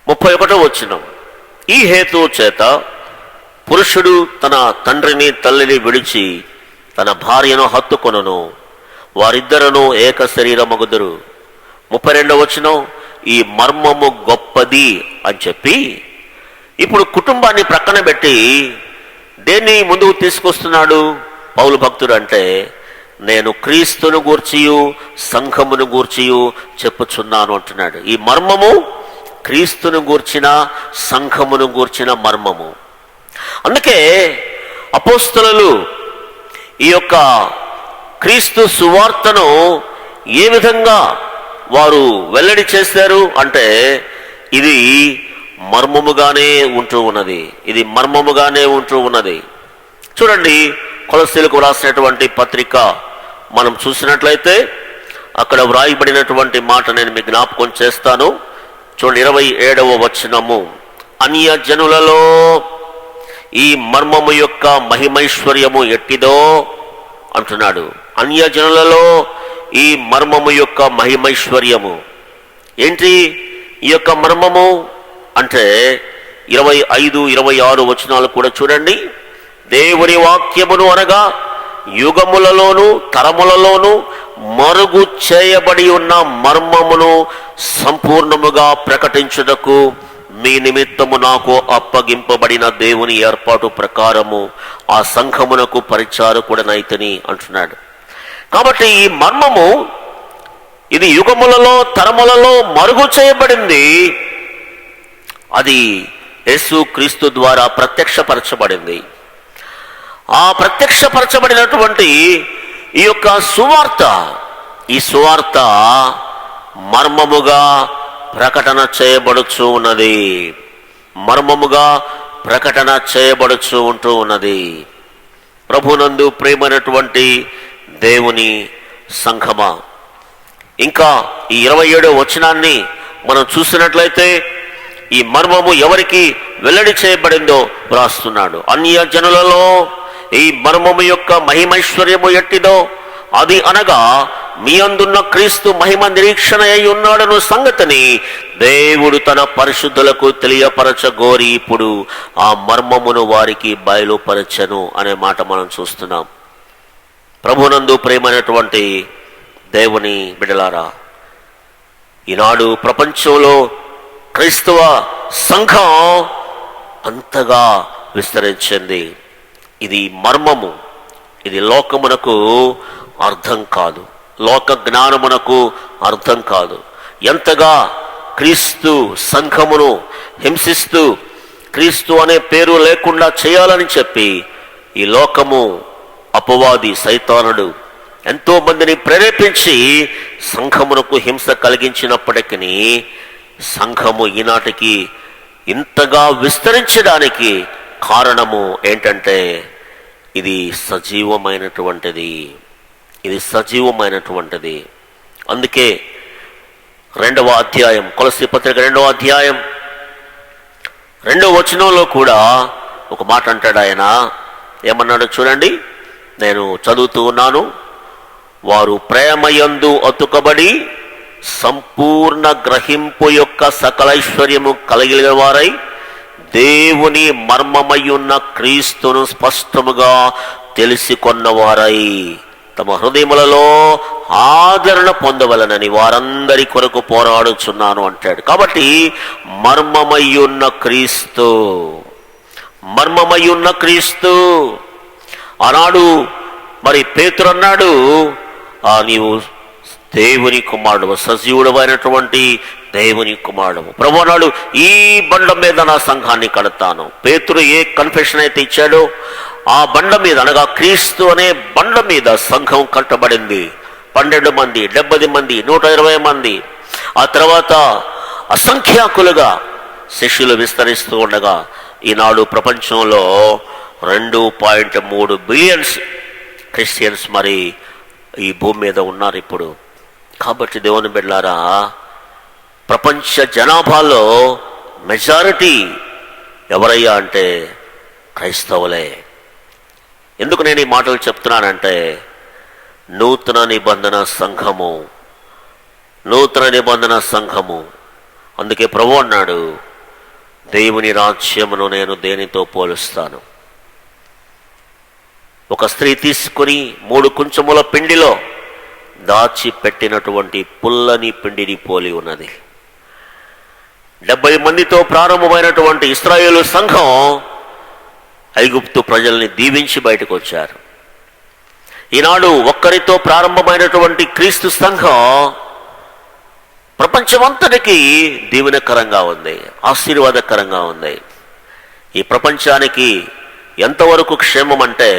31వ వచనం. ఈ హేతువు చేత పురుషుడు తన తండ్రిని తల్లిని విడిచి తన భార్యను హత్తుకొనును, వారిద్దరూ ఏక శరీరమగుదురు. 32వ వచనం. ఈ మర్మము గొప్పది అని చెప్పి ఇప్పుడు కుటుంబాన్ని ప్రక్కన పెట్టి దేన్ని ముందుకు తీసుకొస్తున్నాడు పౌలు భక్తుడు అంటే, నేను క్రీస్తును గూర్చియు సంఘమును గూర్చియు చెప్పుచున్నాను అంటున్నాడు. ఈ మర్మము క్రీస్తును గూర్చిన సంఘమును గూర్చిన మర్మము. అందుకే అపోస్తలులు ఈ యొక్క క్రీస్తు సువార్తను ఏ విధంగా వారు వెల్లడి చేశారు అంటే, ఇది మర్మముగానే ఉంటూ ఉన్నది. చూడండి, కొలస్సీలకు రాసినటువంటి పత్రిక మనం చూసినట్లయితే అక్కడ వ్రాయబడినటువంటి మాట నేను మీకు జ్ఞాపకం చేస్తాను. చూడండి, 27వ వచనము. అన్యజనులలో ఈ మర్మము యొక్క మహిమైశ్వర్యము ఎట్టిదో అంటున్నాడు. అన్యజనులలో ఈ మర్మము యొక్క మహిమైశ్వర్యము ఏంటి? ఈ యొక్క మర్మము అంటే 25, 26 వచనాలు కూడా చూడండి. దేవుని వాక్యమును అనగా యుగములలోను తరములలోను మరుగు చేయబడి ఉన్న మర్మమును సంపూర్ణముగా ప్రకటించుటకు మీ నిమిత్తము నాకు అప్పగింపబడిన దేవుని ఏర్పాటు ప్రకారము ఆ సంఘమునకు పరిచారకుడనైతని అంటున్నాడు. కాబట్టి ఈ మర్మము ఇది యుగములలో తరములలో మరుగు చేయబడింది. అది యేసు క్రీస్తు ద్వారా ప్రత్యక్షపరచబడింది. ఆ ప్రత్యక్షపరచబడినటువంటి ఈ యొక్క ఈ సువార్త మర్మముగా ప్రకటన చేయబడుచు ఉన్నది. ప్రభునందు ప్రేమైనటువంటి దేవుని సంఘమా, ఇంకా ఈ 27వ వచనాన్ని మనం చూసినట్లయితే ఈ మర్మము ఎవరికి వెల్లడి చేయబడిందో వ్రాస్తున్నాడు. అన్యజనులలో ఈ మర్మము యొక్క మహిమైశ్వర్యము ఎట్టిదో అది అనగా మీ అందున్న క్రీస్తు మహిమ నిరీక్షణ అయి ఉన్నాడను సంగతిని దేవుడు తన పరిశుద్ధులకు తెలియపరచగోరి ఇప్పుడు ఆ మర్మమును వారికి బయలుపరచెను అనే మాట మనం చూస్తున్నాం. ప్రభునందు ప్రేమైనటువంటి దేవుని బిడ్డలారా, ఈనాడు ప్రపంచంలో క్రైస్తవ సంఘం అంతగా విస్తరించింది. ఇది మర్మము. ఇది లోకమునకు అర్థం కాదు, లోక జ్ఞానమునకు అర్థం కాదు. ఎంతగా క్రీస్తు సంఘమును హింసిస్తూ క్రీస్తు అనే పేరు లేకుండా చేయాలని చెప్పి ఈ లోకము అపవాది సైతానుడు ఎంతో మందిని ప్రేరేపించి సంఘమునకు హింస కలిగించినప్పటికీ సంఘము ఈనాటికి ఇంతగా విస్తరించడానికి కారణము ఏంటంటే ఇది సజీవమైనటువంటిది. అందుకే 2వ అధ్యాయం, కొలస్సీ పత్రిక 2వ అధ్యాయం 2వ వచనంలో కూడా ఒక మాట అంటాడు ఆయన. ఏమన్నాడో చూడండి, నేను చదువుతూ ఉన్నాను. వారు ప్రేమయందు అతుకబడి సంపూర్ణ గ్రహింపు యొక్క సకలైశ్వర్యము కలిగిన వారై దేవుని మర్మమయ్యున్న క్రీస్తును స్పష్టముగా తెలిసికొన్నవారై తమ హృదయములలో ఆదరణ పొందవలనని వారందరి కొరకు పోరాడుచున్నాను అంటాడు. కాబట్టి మర్మమయ్యున్న క్రీస్తు, మర్మమయ్యున్న క్రీస్తు. ఆనాడు మరి పేతురు అన్నాడు, నీవు దేవుని కుమారుడు, సజీవుడమైనటువంటి దేవుని కుమారుడు. ప్రభు అన్నాడు, ఈ బండ మీద నా సంఘాన్ని కడతాను. పేతురు ఏ కన్ఫెషన్ అయితే ఇచ్చాడో ఆ బండ మీద, అనగా క్రీస్తు అనే బండ మీద సంఘం కట్టబడింది. 12 మంది, 70 మంది, 120 మంది. ఆ తర్వాత అసంఖ్యాకులుగా శిష్యులు విస్తరిస్తూ ఉండగా ఈనాడు ప్రపంచంలో 2.3 బిలియన్స్ క్రిస్టియన్స్ మరి ఈ భూమి మీద ఉన్నారు ఇప్పుడు. కాబట్టి దేవుని బిడ్డలారా, ప్రపంచ జనాభాలో మెజారిటీ ఎవరయ్యా అంటే క్రైస్తవులే. ఎందుకు నేను ఈ మాటలు చెప్తున్నానంటే, నూతన నిబంధన సంఘము, నూతన నిబంధన సంఘము. అందుకే ప్రభు అన్నాడు, దేవుని రాజ్యమును నేను దేనితో పోలుస్తాను? ఒక స్త్రీ తీసుకుని 3 కుంచముల పిండిలో దాచిపెట్టినటువంటి పుల్లని పిండిని పోలి ఉన్నది. 70 మందితో ప్రారంభమైనటువంటి ఇశ్రాయేలు సంఘం ఐగుప్తు ప్రజల్ని దీవించి బయటకు వచ్చారు. ఈనాడు ఒక్కరితో ప్రారంభమైనటువంటి క్రీస్తు సంఘం ప్రపంచమంతటికి దీవెనకరంగా ఉంది, ఆశీర్వాదకరంగా ఉంది. ఈ ప్రపంచానికి ఎంతవరకు క్షేమం అంటే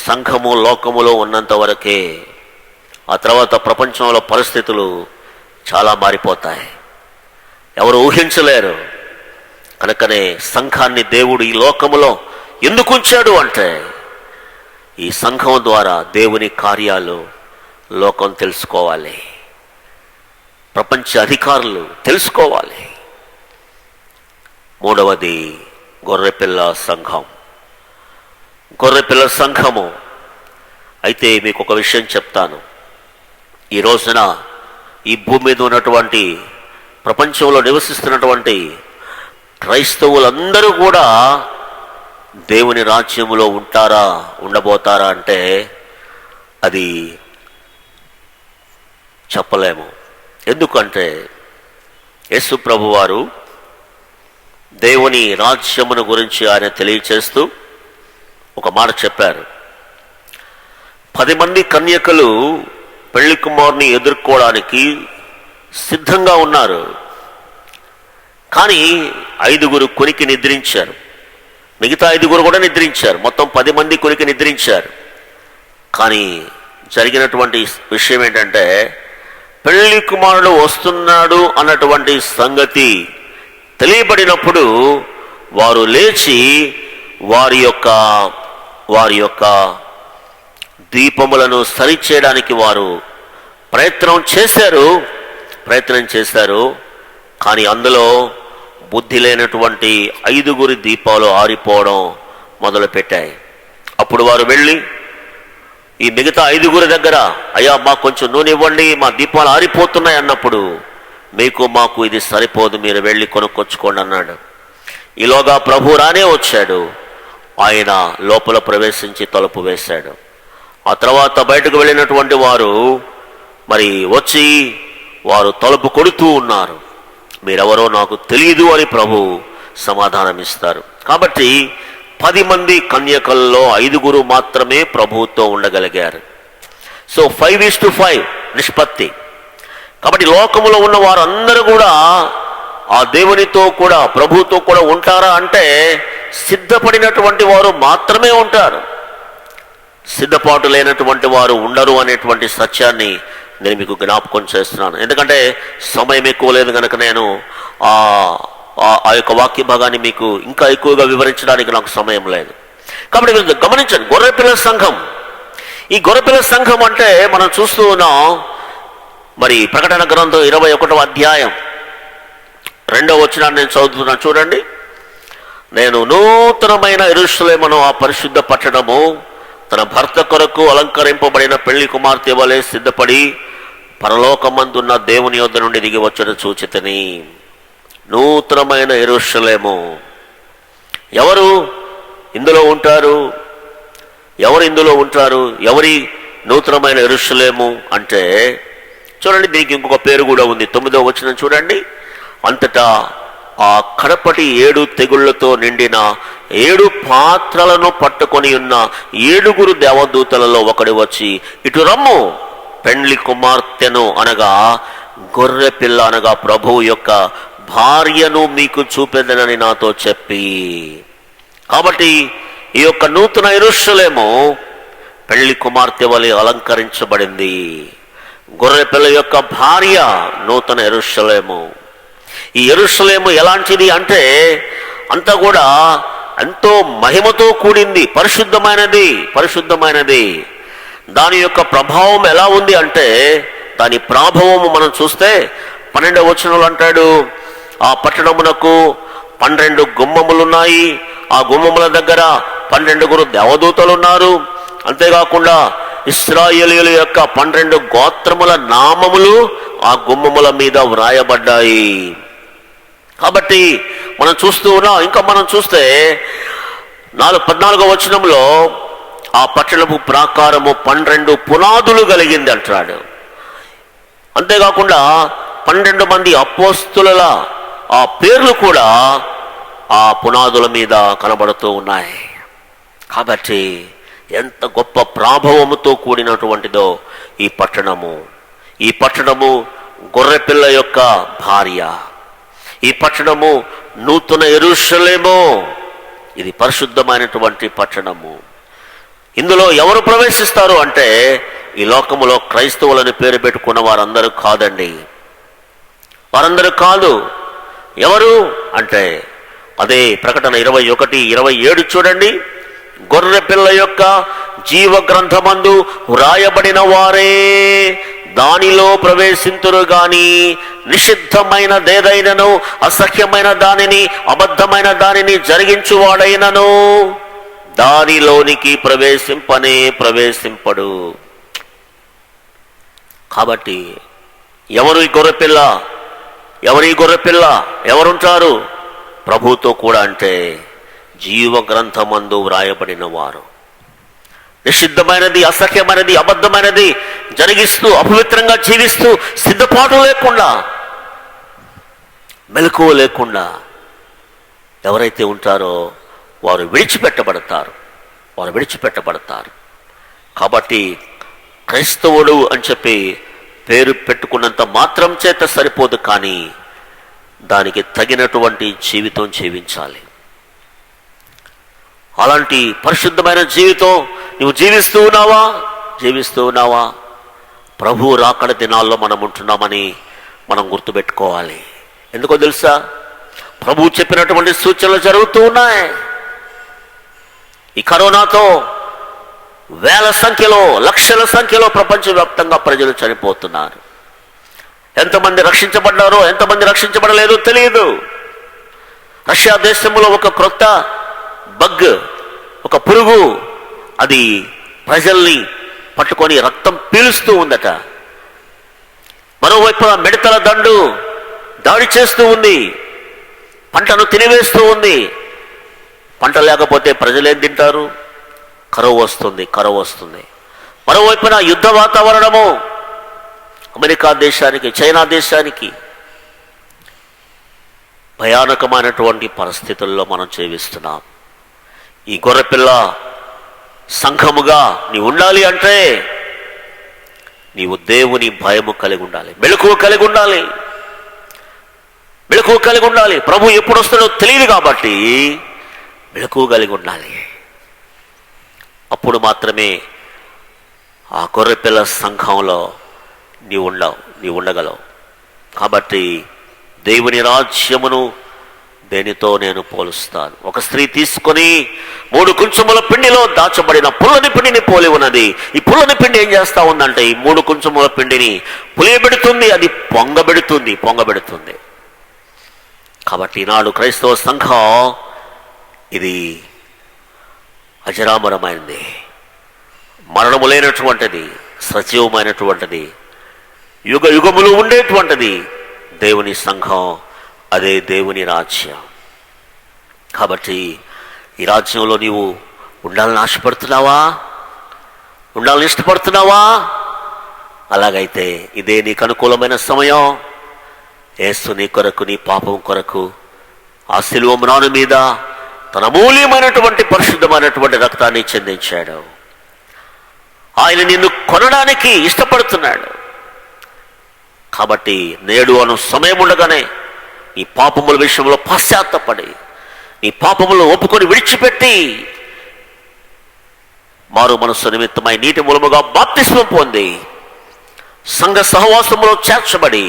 సంఘము లోకములో ఉన్నంత వరకే. ఆ తర్వాత ప్రపంచంలో పరిస్థితులు చాలా మారిపోతాయి, ఎవరు ఊహించలేరు. కనుకనే సంఘాన్ని దేవుడు ఈ లోకములో ఎందుకు ఉంచాడు అంటే, ఈ సంఘం ద్వారా దేవుని కార్యాలు లోకం తెలుసుకోవాలి, ప్రపంచ అధికారులు తెలుసుకోవాలి. 3వది గొర్రెపిల్ల సంఘం. గొర్రెపిల్ల సంఘము. అయితే మీకు ఒక విషయం చెప్తాను. ఈ రోజున ఈ భూమి మీద ఉన్నటువంటి, ప్రపంచంలో నివసిస్తున్నటువంటి క్రైస్తవులందరూ కూడా దేవుని రాజ్యములో ఉంటారా, ఉండబోతారా అంటే అది చెప్పలేము. ఎందుకంటే యేసు ప్రభువారు దేవుని రాజ్యమును గురించి ఆయన తెలియచేస్తూ ఒక మాట చెప్పారు. 10 మంది కన్యకలు పెళ్లి కుమారుని ఎదుర్కోవడానికి సిద్ధంగా ఉన్నారు. కానీ 5 కొనికి నిద్రించారు, మిగతా 5 కూడా నిద్రించారు. మొత్తం 10 మంది కొనికి నిద్రించారు. కానీ జరిగినటువంటి విషయం ఏంటంటే, పెళ్లి కుమారుడు వస్తున్నాడు అన్నటువంటి సంగతి తెలియబడినప్పుడు వారు లేచి వారి యొక్క దీపములను సరిచేయడానికి వారు ప్రయత్నం చేశారు. కానీ అందులో బుద్ధి లేనటువంటి 5 దీపాలు ఆరిపోవడం మొదలుపెట్టాయి. అప్పుడు వారు వెళ్ళి ఈ మిగతా 5 దగ్గర, అయ్యా మాకు కొంచెం నూనె ఇవ్వండి, మా దీపాలు ఆరిపోతున్నాయి అన్నప్పుడు, మీకు మాకు ఇది సరిపోదు, మీరు వెళ్ళి కొనుక్కొచ్చుకోండి అన్నాడు. ఈలోగా ప్రభు రానే వచ్చాడు. ఆయన లోపల ప్రవేశించి తలుపు వేశాడు. ఆ తర్వాత బయటకు వెళ్ళినటువంటి వారు మరి వచ్చి వారు తలుపు కొడుతూ ఉన్నారు. మీరెవరో నాకు తెలియదు అని ప్రభు సమాధానం ఇస్తారు. కాబట్టి 10 మంది కన్యకల్లో 5 మాత్రమే ప్రభువుతో ఉండగలిగారు. సో 5:5 నిష్పత్తి. కాబట్టి లోకములో ఉన్న వారందరూ కూడా ఆ దేవునితో కూడా, ప్రభువుతో కూడా ఉంటారా అంటే సిద్ధపడినటువంటి వారు మాత్రమే ఉంటారు. సిద్ధపాటు లేనటువంటి వారు ఉండరు అనేటువంటి సత్యాన్ని నేను మీకు జ్ఞాపకం చేస్తున్నాను. ఎందుకంటే సమయం ఎక్కువ లేదు కనుక నేను ఆ యొక్క వాక్య భాగాన్ని మీకు ఇంకా ఎక్కువగా వివరించడానికి నాకు సమయం లేదు. కాబట్టి మీరు గమనించండి, గొర్రెపిల్ల సంఘం. ఈ గొర్రెపిల్ల సంఘం అంటే మనం చూస్తూ ఉన్నాం, మరి ప్రకటన గ్రంథం 21వ అధ్యాయం 2వ వచనాన్ని నేను చదువుతున్నా చూడండి. నేను నూతనమైన యెరూషలేమును, ఆ పరిశుద్ధ పట్టణము, తన భర్త కొరకు అలంకరింపబడిన పెళ్లి కుమార్తె వలె సిద్ధపడి పరలోకమందున్న దేవుని యొద్ద నుండి దిగి వచ్చుట చూచితిని. నూతనమైన యెరూషలేము. ఎవరు ఇందులో ఉంటారు? ఎవరు ఇందులో ఉంటారు? ఎవరి నూతనమైన యెరూషలేము అంటే చూడండి, దీనికి ఇంకొక పేరు కూడా ఉంది. 9వ వచనం చూడండి. అంతటా ఆ కడపటి 7 తెగుళ్లతో నిండిన 7 పాత్రలను పట్టుకొని ఉన్న 7 దేవదూతలలో ఒకడు వచ్చి, ఇటు రమ్ము, పెండ్లి కుమార్తెను అనగా గొర్రె పిల్ల అనగా ప్రభువు యొక్క భార్యను మీకు చూపెదనని నాతో చెప్పి. కాబట్టి ఈ యొక్క నూతన యెరూషలేము పెళ్లి కుమార్తె వలె అలంకరించబడింది. గొర్రె పిల్ల యొక్క భార్య నూతన యెరూషలేము. ఈ యెరూషలేము ఎలాంటిది అంటే అంతా కూడా ఎంతో మహిమతో కూడింది, పరిశుద్ధమైనది. దాని యొక్క ప్రభావం ఎలా ఉంది అంటే, దాని ప్రాభవము మనం చూస్తే 12వ వచనంలో అంటాడు, ఆ పట్టణమునకు 12 గుమ్మములున్నాయి, ఆ గుమ్మముల దగ్గర 12 దేవదూతలు ఉన్నారు. అంతేకాకుండా ఇశ్రాయేలీయుల యొక్క 12 గోత్రముల నామములు ఆ గుమ్మముల మీద వ్రాయబడ్డాయి. కాబట్టి మనం చూస్తూ ఉన్నాం. ఇంకా మనం చూస్తే 14వ వచనంలో ఆ పట్టణపు ప్రాకారము 12 పునాదులు కలిగింది అంటాడు. అంతేకాకుండా 12 మంది అపోస్తుల ఆ పేర్లు కూడా ఆ పునాదుల మీద కనబడుతూ ఉన్నాయి. కాబట్టి ఎంత గొప్ప ప్రాభవముతో కూడినటువంటిదో ఈ పట్టణము. ఈ పట్టణము గొర్రెపిల్ల యొక్క భార్య. ఈ పట్టణము నూతన యెరూషలేము. ఇది పరిశుద్ధమైనటువంటి పట్టణము. ఇందులో ఎవరు ప్రవేశిస్తారు అంటే ఈ లోకములో క్రైస్తవులని పేరు పెట్టుకున్న వారందరూ కాదండి. వారందరూ కాదు. ఎవరు అంటే అదే ప్రకటన 21:27 చూడండి. గొర్రె పిల్ల యొక్క జీవ గ్రంథమందు వ్రాయబడిన వారే దానిలో ప్రవేశింతురు గాని నిషిద్ధమైనదేదైనను, అసహ్యమైన దానిని, అబద్ధమైన దానిని జరిగించువాడైనను దానిలోనికి ప్రవేశింపడు. కాబట్టి ఎవరు ఈ గొర్రెపిల్ల? ఎవరుంటారు ప్రభుతో కూడా అంటే జీవ గ్రంథమందు వ్రాయబడిన వారు. నిషిద్ధమైనది, అసహ్యమైనది, అబద్ధమైనది జరిగిస్తూ, అపవిత్రంగా జీవిస్తూ, సిద్ధపాటు లేకుండా, మెలకువ లేకుండా ఎవరైతే ఉంటారో వారు విడిచిపెట్టబడతారు. కాబట్టి క్రైస్తవుడు అని చెప్పి పేరు పెట్టుకున్నంత మాత్రం చేత సరిపోదు, కానీ దానికి తగినటువంటి జీవితం జీవించాలి. అలాంటి పరిశుద్ధమైన జీవితం నువ్వు జీవిస్తూ ఉన్నావా? ప్రభు రాకడ దినాల్లో మనం ఉంటున్నామని మనం గుర్తుపెట్టుకోవాలి. ఎందుకో తెలుసా? ప్రభు చెప్పినటువంటి సూచనలు జరుగుతూ ఉన్నాయి. ఈ కరోనాతో వేల సంఖ్యలో, లక్షల సంఖ్యలో ప్రపంచవ్యాప్తంగా ప్రజలు చనిపోతున్నారు. ఎంతమంది రక్షించబడ్డారో, ఎంతమంది రక్షించబడలేదో తెలియదు. రష్యా దేశంలో ఒక క్రొత్త బగ్, ఒక పురుగు, అది ప్రజల్ని పట్టుకొని రక్తం పీలుస్తూ ఉందట. మరోవైపు మిడతల దండు దాడి చేస్తూ ఉంది, పంటను తినివేస్తూ ఉంది. పంట లేకపోతే ప్రజలేం తింటారు? కరువు వస్తుంది. మరోవైపున యుద్ధ వాతావరణము అమెరికా దేశానికి, చైనా దేశానికి భయానకమైనటువంటి పరిస్థితుల్లో మనం జీవిస్తున్నాం. ఈ గొర్రెపిల్ల సంఘముగా నీవు ఉండాలి అంటే నీవు దేవుని భయము కలిగి ఉండాలి, మెలకువ కలిగి ఉండాలి. ప్రభు ఎప్పుడు వస్తాడో తెలియదు కాబట్టి మెలకువ కలిగి ఉండాలి. అప్పుడు మాత్రమే ఆ గొర్రెపిల్ల సంఘంలో నీవు ఉండగలవు. కాబట్టి దేవుని రాజ్యమును, దేనితో నేను పోలుస్తాను? ఒక స్త్రీ తీసుకొని 3 కుంచముల పిండిలో దాచబడిన పుల్లని పిండిని పోలి ఉన్నది. ఈ పుల్లని పిండి ఏం చేస్తా ఉందంటే ఈ 3 కుంచముల పిండిని పులియబెడుతుంది, అది పొంగబెడుతుంది. కాబట్టి ఈనాడు క్రైస్తవ సంఘం ఇది అజరామరమైనది, మరణము లేనటువంటిది, సజీవమైనటువంటిది, యుగ యుగములు ఉండేటువంటిది దేవుని సంఘం. అదే దేవుని రాజ్యం. కాబట్టి ఈ రాజ్యంలో నీవు ఉండాలని ఆశపడుతున్నావా? ఉండాలని ఇష్టపడుతున్నావా? అలాగైతే ఇదే నీకు అనుకూలమైన సమయం. యేసు నీ కొరకు, నీ పాపం కొరకు ఆ శిలువ మ్రాను మీద తన అమూల్యమైనటువంటి పరిశుద్ధమైనటువంటి రక్తాన్ని చెందించాడు. ఆయన నిన్ను కొనడానికి ఇష్టపడుతున్నాడు. కాబట్టి నేడు అను సమయం ఉండగానే నీ పాపముల విషయంలో పశ్చాత్తపడి, నీ పాపములు ఒప్పుకొని విడిచిపెట్టి మారు మనస్సు నిమిత్తమై నీటి మూలముగా బాప్తిస్మం పొంది సంఘ సహవాసములో చేర్చబడి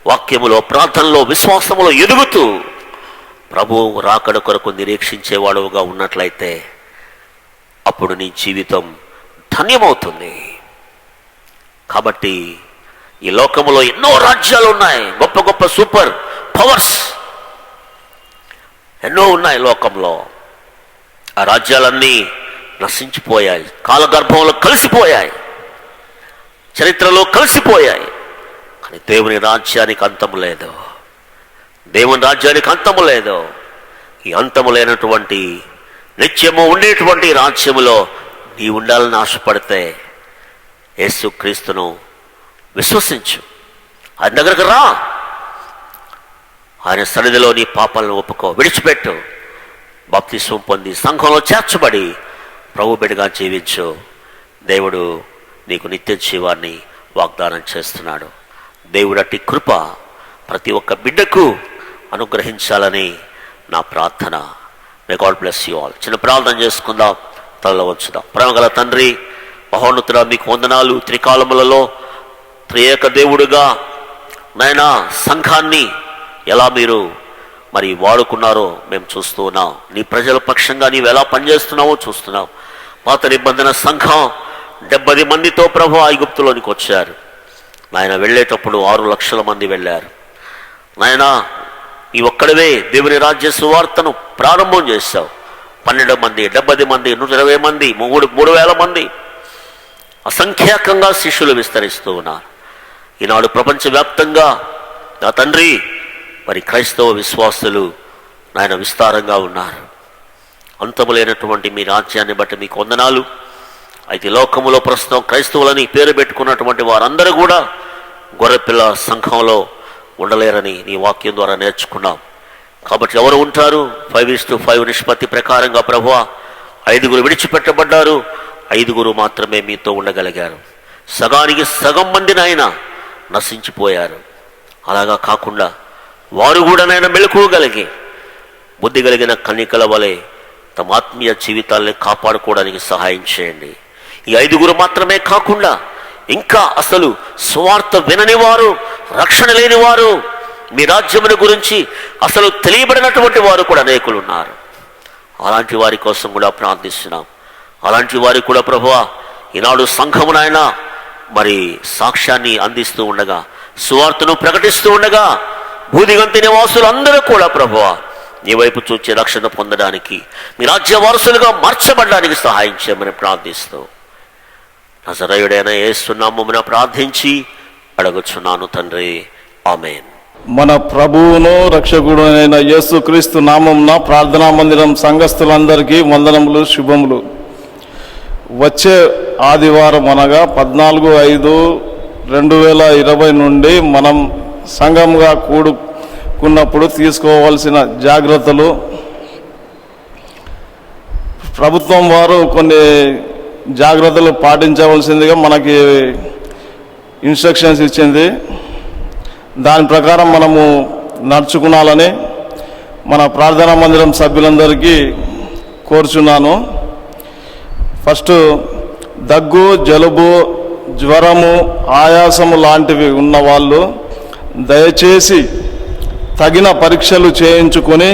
వాక్యములో, ప్రార్థనలో, విశ్వాసములో ఎదుగుతూ ప్రభు రాకడ కొరకు నిరీక్షించేవాడుగా ఉన్నట్లయితే అప్పుడు నీ జీవితం ధన్యమవుతుంది. కాబట్టి ఈ లోకములో ఎన్నో రాజ్యాలు ఉన్నాయి, గొప్ప గొప్ప సూపర్ పవర్స్ ఎన్నో ఉన్నాయి లోకంలో. ఆ రాజ్యాలన్నీ నశించిపోయాయి, కాలగర్భంలో కలిసిపోయాయి, చరిత్రలో కలిసిపోయాయి. కానీ దేవుని రాజ్యానికి అంతము లేదు. దేవుని రాజ్యానికి అంతము లేదు. ఈ అంతము లేనటువంటి నిత్యము ఉండేటువంటి రాజ్యములో నీ ఉండాలని ఆశపడితే యేసుక్రీస్తును విశ్వసించు, ఆయన దగ్గరకు రా, ఆయన సన్నిధిలో నీ పాపాలను ఒప్పుకో, విడిచిపెట్టు, బాప్తిస్మం పొంది సంఘంలో చేర్చబడి ప్రభు బిడ్డగా జీవించు. దేవుడు నీకు నిత్య జీవాన్ని వాగ్దానం చేస్తున్నాడు. దేవుడు అట్టి కృప ప్రతి ఒక్క బిడ్డకు అనుగ్రహించాలని నా ప్రార్థన. May God bless you all. చిన్న ప్రార్థన చేసుకుందాం, తలలో వచ్చుదాం. ప్రేమగల తండ్రి, మహోన్నతుడా, మీకు వందనాలు. త్రికాలములలో త్రియేక దేవుడుగా నాయనా సంఘాన్ని ఎలా మీరు మరి వాడుకున్నారో మేము చూస్తూ ఉన్నాం. నీ ప్రజల పక్షంగా నీవు ఎలా పనిచేస్తున్నావో చూస్తున్నాం. పాత నిబంధన సంఘం 70 మందితో ప్రభు ఐగుప్తులోనికి వచ్చారు. నాయన వెళ్ళేటప్పుడు 6 లక్షల మంది వెళ్ళారు. నాయన ఈ ఒక్కడవే దేవుని రాజ్య సువార్తను ప్రారంభం చేశావు. 12 మంది, 70 మంది, 120 మంది, 3,000 మంది అసంఖ్యాకంగా శిష్యులు విస్తరిస్తూ ఉన్నారు. ఈనాడు ప్రపంచవ్యాప్తంగా నా తండ్రి మరి క్రైస్తవ విశ్వాసులు నాయన విస్తారంగా ఉన్నారు. అంతము లేనటువంటి మీ రాజ్యాన్ని బట్టి మీకు వందనాలు. అయితే లోకములో ప్రస్తుతం క్రైస్తవులని పేరు పెట్టుకున్నటువంటి వారందరూ కూడా గొర్రెపిల్ల సంఘంలో ఉండలేరని నీ వాక్యం ద్వారా నేర్చుకున్నాం. కాబట్టి ఎవరు ఉంటారు? 5:5 నిష్పత్తి ప్రకారంగా ప్రభువా 5 విడిచిపెట్టబడ్డారు, 5 మాత్రమే మీతో ఉండగలిగారు. సగానికి సగం మందిని ఆయన నశించిపోయారు. అలాగా కాకుండా వారు కూడా నాయన మెలకువగలిగి బుద్ధి కలిగిన కన్యకల వలె తమ ఆత్మీయ జీవితాల్ని కాపాడుకోవడానికి సహాయం చేయండి. ఈ 5 మాత్రమే కాకుండా ఇంకా అసలు సువార్త వినని వారు, రక్షణ లేని వారు, మీ రాజ్యముని గురించి అసలు తెలియబడినటువంటి వారు కూడా అనేకులు ఉన్నారు. అలాంటి వారి కోసం కూడా ప్రార్థిస్తున్నాం. అలాంటి వారికి కూడా ప్రభువా ఈనాడు సంఘమునైనా మరి సాక్ష్యాన్ని అందిస్తూ ఉండగా, సువార్తను ప్రకటిస్తూ ఉండగా భూదిగంతి నివాసులు అందరూ కూడా ప్రభువా నీ వైపు చూచి రక్షణ పొందడానికి, మీ రాజ్య వారసులుగా మార్చబడడానికి సహాయం చేయమని ప్రార్థిస్తూ నజరేయుడైన యేసు నామమున ప్రార్థించి అడుగుచున్నాను తండ్రి, ఆమేన్. మన ప్రభువును రక్షకుడునైన యేసుక్రీస్తు నామమున ప్రార్థనా మందిరం సంఘస్థులందరికీ వందనములు, శుభములు. వచ్చే ఆదివారం అనగా 14/5/2020 నుండి మనం సంఘంగా కూడుకున్నప్పుడు తీసుకోవాల్సిన జాగ్రత్తలు. ప్రభుత్వం వారు కొన్ని జాగ్రత్తలు పాటించవలసిందిగా మనకి ఇన్స్ట్రక్షన్స్ ఇచ్చింది. దాని ప్రకారం మనము నడుచుకునాలని మన ప్రార్థనా మందిరం సభ్యులందరికీ కోరుచున్నాను. ఫస్ట్ దగ్గు, జలుబు, జ్వరము, ఆయాసము లాంటివి ఉన్నవాళ్ళు దయచేసి తగిన పరీక్షలు చేయించుకొని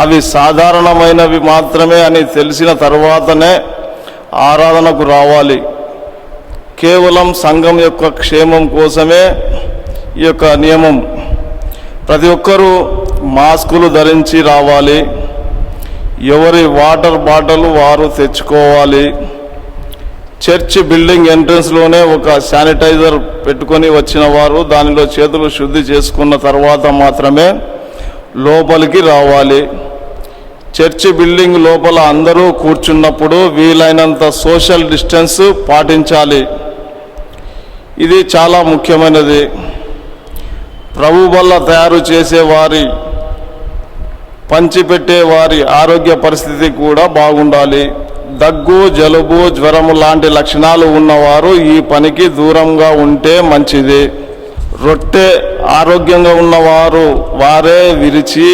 అవి సాధారణమైనవి మాత్రమే అని తెలిసిన తర్వాతనే ఆరాధనకు రావాలి. కేవలం సంఘం యొక్క క్షేమం కోసమే ఈ యొక్క నియమం. ప్రతి ఒక్కరూ మాస్కులు ధరించి రావాలి. ఎవరి వాటర్ బాటిల్ వారు తెచ్చుకోవాలి. చర్చ్ బిల్డింగ్ ఎంట్రన్స్లోనే ఒక శానిటైజర్ పెట్టుకొని వచ్చిన వారు దానిలో చేతులు శుద్ధి చేసుకున్న తర్వాత మాత్రమే లోపలికి రావాలి. చర్చ్ బిల్డింగ్ లోపల అందరూ కూర్చున్నప్పుడు వీలైనంత సోషల్ డిస్టెన్స్ పాటించాలి. ఇది చాలా ముఖ్యమైనది. ప్రభు వల్ల తయారు చేసేవారి పంచిపెట్టే వారి ఆరోగ్య పరిస్థితి కూడా బాగుండాలి. దగ్గు, జలుబు, జ్వరము లాంటి లక్షణాలు ఉన్నవారు ఈ పనికి దూరంగా ఉంటే మంచిది. రొట్టె ఆరోగ్యంగా ఉన్నవారు వారే విరిచి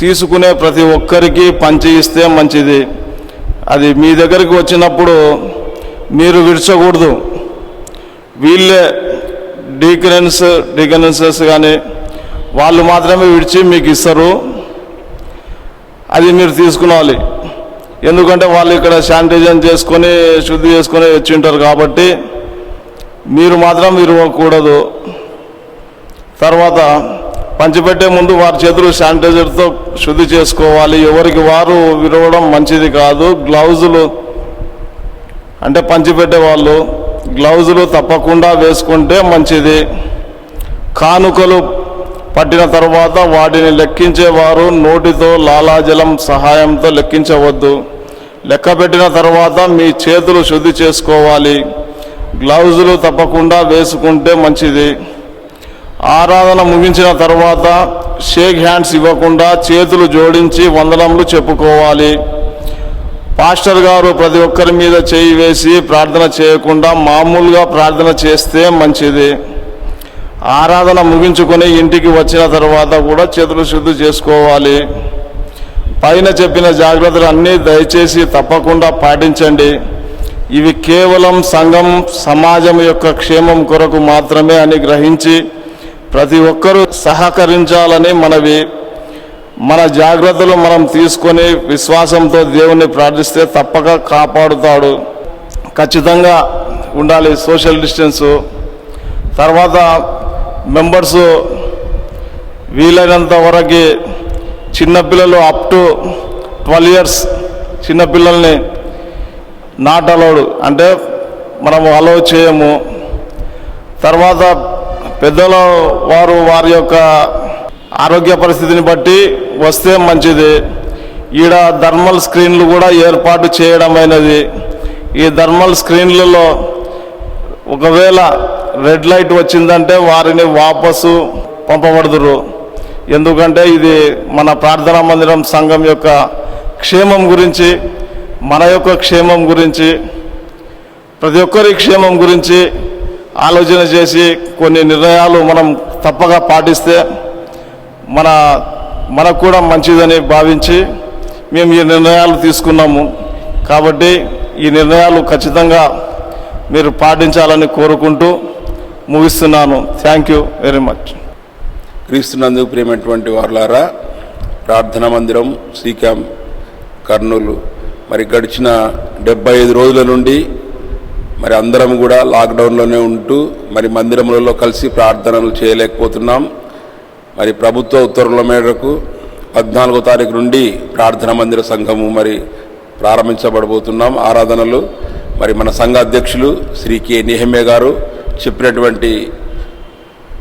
తీసుకునే ప్రతి ఒక్కరికి పంచి ఇస్తే మంచిది. అది మీ దగ్గరికి వచ్చినప్పుడు మీరు విరచకూడదు. వీళ్ళే డీకనెన్సెస్ కానీ వాళ్ళు మాత్రమే విడిచి మీకు ఇస్తారు. అది మీరు తీసుకునాలి. ఎందుకంటే వాళ్ళు ఇక్కడ శానిటైజర్ చేసుకొని శుద్ధి చేసుకొని వచ్చి ఉంటారు కాబట్టి మీరు మాత్రం విరవకూడదు. తర్వాత పంచిపెట్టే ముందు వారి చేతులు శానిటైజర్తో శుద్ధి చేసుకోవాలి. ఎవరికి వారు విరవడం మంచిది కాదు. గ్లౌజులు అంటే పంచిపెట్టే వాళ్ళు గ్లౌజులు తప్పకుండా వేసుకుంటే మంచిది. కానుకలు పట్టిన తర్వాత వాటిని లెక్కించేవారు నోటితో లాలాజలం సహాయంతో లెక్కించవద్దు. లెక్క పెట్టిన తర్వాత మీ చేతులు శుద్ధి చేసుకోవాలి. గ్లౌజులు తప్పకుండా వేసుకుంటే మంచిది. ఆరాధన ముగించిన తర్వాత షేక్ హ్యాండ్స్ ఇవ్వకుండా చేతులు జోడించి వందనములు చెప్పుకోవాలి. పాస్టర్ గారు ప్రతి ఒక్కరి మీద చేయి వేసి ప్రార్థన చేయకుండా మామూలుగా ప్రార్థన చేస్తే మంచిది. ఆరాధన ముగించుకొని ఇంటికి వచ్చిన తర్వాత కూడా చేతులు శుద్ధి చేసుకోవాలి. పైన చెప్పిన జాగ్రత్తలు అన్నీ దయచేసి తప్పకుండా పాటించండి. ఇవి కేవలం సంఘం సమాజం యొక్క క్షేమం కొరకు మాత్రమే అని గ్రహించి ప్రతి ఒక్కరూ సహకరించాలని మనవి. మన జాగ్రత్తలు మనం తీసుకొని విశ్వాసంతో దేవుణ్ణి ప్రార్థిస్తే తప్పక కాపాడుతాడు. ఖచ్చితంగా ఉండాలి సోషల్ డిస్టెన్సు. తర్వాత మెంబర్సు వీలైనంత వరకు చిన్నపిల్లలు అప్ టు 12 years చిన్నపిల్లల్ని నాట్ అలౌడ్ అంటే మనము అలౌ చేయము. తర్వాత పెద్దల వారి యొక్క ఆరోగ్య పరిస్థితిని బట్టి వస్తే మంచిది. ఈడ థర్మల్ స్క్రీన్లు కూడా ఏర్పాటు చేయడమైనది. ఈ థర్మల్ స్క్రీన్లలో ఒకవేళ రెడ్ లైట్ వచ్చిందంటే వారిని వాపసు పంపబడుదురు. ఎందుకంటే ఇది మన ప్రార్థనా మందిరం సంఘం యొక్క క్షేమం గురించి, మన యొక్క క్షేమం గురించి, ప్రతి ఒక్కరి క్షేమం గురించి ఆలోచన చేసి కొన్ని నిర్ణయాలు మనం తప్పక పాటిస్తే మనకు కూడా మంచిదని భావించి మేము ఈ నిర్ణయాలు తీసుకున్నాము. కాబట్టి ఈ నిర్ణయాలు ఖచ్చితంగా మీరు పాటించాలని కోరుకుంటూ ముగిస్తున్నాను. Thank you very much. క్రీస్తునందు ప్రియమైనటువంటి వారులారా, ప్రార్థనా మందిరం శ్రీకాం కర్నూలు మరి గడిచిన 75 రోజుల నుండి మరి అందరం కూడా లాక్డౌన్లోనే ఉంటూ మరి మందిరంలో కలిసి ప్రార్థనలు చేయలేకపోతున్నాం. మరి ప్రభుత్వ ఉత్తర్వుల మేరకు 14వ తారీఖు నుండి ప్రార్థనా మందిర సంఘము మరి ప్రారంభించబడబోతున్నాం ఆరాధనలు. మరి మన సంఘ అధ్యక్షులు శ్రీ కె నెహమ్యా గారు చెప్పినటువంటి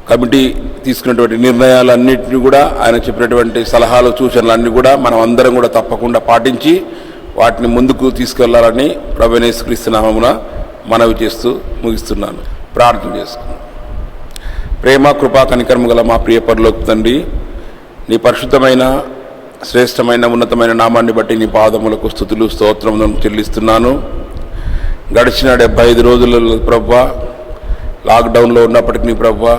కమిటీ తీసుకున్నటువంటి నిర్ణయాలన్నింటినీ కూడా, ఆయన చెప్పినటువంటి సలహాలు సూచనలన్నీ కూడా మనం అందరం కూడా తప్పకుండా పాటించి వాటిని ముందుకు తీసుకెళ్లాలని ప్రభువైన యేసుక్రీస్తు నామమున మనవి చేస్తూ ముగిస్తున్నాను. ప్రార్థన చేసుకున్నాను. ప్రేమ కృపా కనికరము గల మా ప్రియ పరలోక తండ్రి, నీ పరిశుద్ధమైన శ్రేష్టమైన ఉన్నతమైన నామాన్ని బట్టి నీ పాదములకు స్తుతులు స్తోత్రములను చెల్లిస్తున్నాను. గడిచిన 75 రోజులలో ప్రభువా లాక్డౌన్లో ఉన్నప్పటికీ నీ ప్రభువా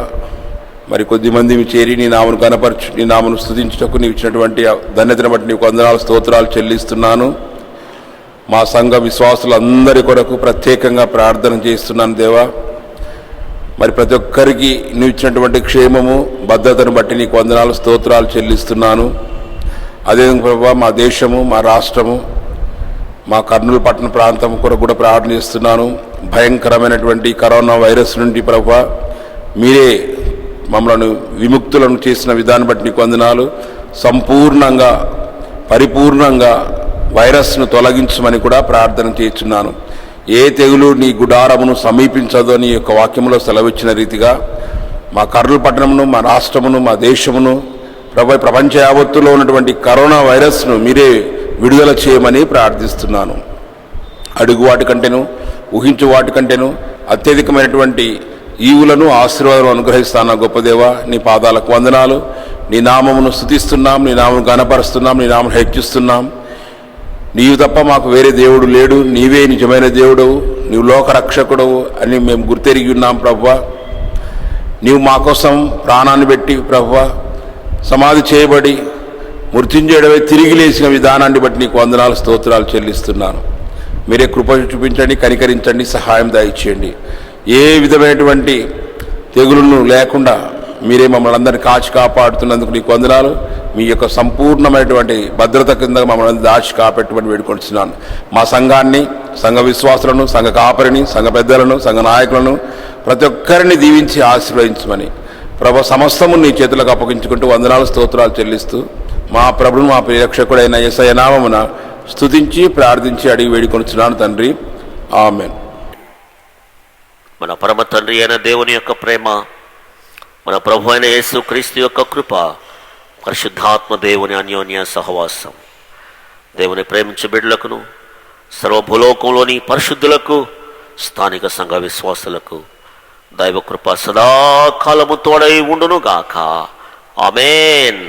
మరి కొద్దిమంది చేరి నీ నామను కనపరచు, నీ నామను స్తుతించుటకు నీవు ఇచ్చినటువంటి ధన్యతను బట్టి నీకు వందనాలు స్తోత్రాలు చెల్లిస్తున్నాను. మా సంఘ విశ్వాసులందరి కొరకు ప్రత్యేకంగా ప్రార్థన చేస్తున్నాను దేవా. మరి ప్రతి ఒక్కరికి నువ్వు ఇచ్చినటువంటి క్షేమము భద్రతను బట్టి నీకు వందనాలు స్తోత్రాలు చెల్లిస్తున్నాను. అదేవిధంగా ప్రభావ మా దేశము, మా రాష్ట్రము, మా కర్నూలు పట్టణ ప్రాంతం కొరకు కూడా ప్రార్థన చేస్తున్నాను. భయంకరమైనటువంటి కరోనా వైరస్ నుండి ప్రభావ మీరే మమ్మల్ని విముక్తులను చేసిన విధానం బట్టి నీకు వందనాలు. సంపూర్ణంగా పరిపూర్ణంగా వైరస్ను తొలగించమని కూడా ప్రార్థన చేస్తున్నాను. ఏ తెగులు నీ గుడారమును సమీపించదు అని యొక్క వాక్యంలో సెలవిచ్చిన రీతిగా మా కర్నూలు పట్టణమును, మా రాష్ట్రమును, మా దేశమును ప్రపంచ యావత్తులో ఉన్నటువంటి కరోనా వైరస్ను మీరే విడుదల చేయమని ప్రార్థిస్తున్నాను. అడుగు వాటికంటేను, ఊహించు వాటికంటేను అత్యధికమైనటువంటి ఈవులను ఆశీర్వాదాలను అనుగ్రహిస్తాను. గొప్ప దేవా, నీ పాదాలకు వందనాలు. నీ నామమును స్తుతిస్తున్నాం, నీ నామను గణపరుస్తున్నాం, నీ నామను హెచ్చిస్తున్నాం. నీవు తప్ప మాకు వేరే దేవుడు లేడు, నీవే నిజమైన దేవుడవు, నీవు లోకరక్షకుడవు అని మేము గుర్తెరిగి ఉన్నాం ప్రభువా. నీవు మా కోసం ప్రాణాన్ని పెట్టి ప్రభువా సమాధి చేయబడి మృత్యుంజయుడవై తిరిగి లేచిన విధానాన్ని బట్టి నీకు వందనాలు స్తోత్రాలు చెల్లిస్తున్నాను. మీరే కృప చూపించండి, కనికరించండి, సహాయం దయచేయండి. ఏ విధమైనటువంటి తెగులును లేకుండా మీరే మమ్మల్ని అందరినీ కాచి కాపాడుతున్నందుకు నీకు వందనాలు. మీ యొక్క సంపూర్ణమైనటువంటి భద్రత కింద మమ్మల్ని దాచి కాపెట్టమని వేడుకొంటున్నాను. మా సంఘాన్ని, సంఘ విశ్వాసులను, సంఘ కాపరిని, సంఘ పెద్దలను, సంఘ నాయకులను ప్రతి ఒక్కరిని దీవించి ఆశీర్వదించమని ప్రభు సమస్తము నీ చేతులకు అప్పగించుకుంటూ వందనాలు స్తోత్రాలు చెల్లిస్తూ మా ప్రభును, మా ప్రియరక్షకుడైన యేసయ్య నామమున స్తుతించి ప్రార్థించి అడిగి వేడుకొనుచున్నాను తండ్రి. ఆమేన్. మన పరమ తండ్రి అయిన దేవుని యొక్క ప్రేమ, మన ప్రభు అయిన యేసు క్రీస్తు యొక్క కృప, పరిశుద్ధాత్మ దేవుని అన్యోన్య సహవాసం, దేవుని ప్రేమించే బిడ్డలకును, సర్వభూలోకంలోని పరిశుద్ధులకు, స్థానిక సంఘ విశ్వాసులకు దైవ కృప సదాకాలము తోడై ఉండునుగాక. ఆమేన్.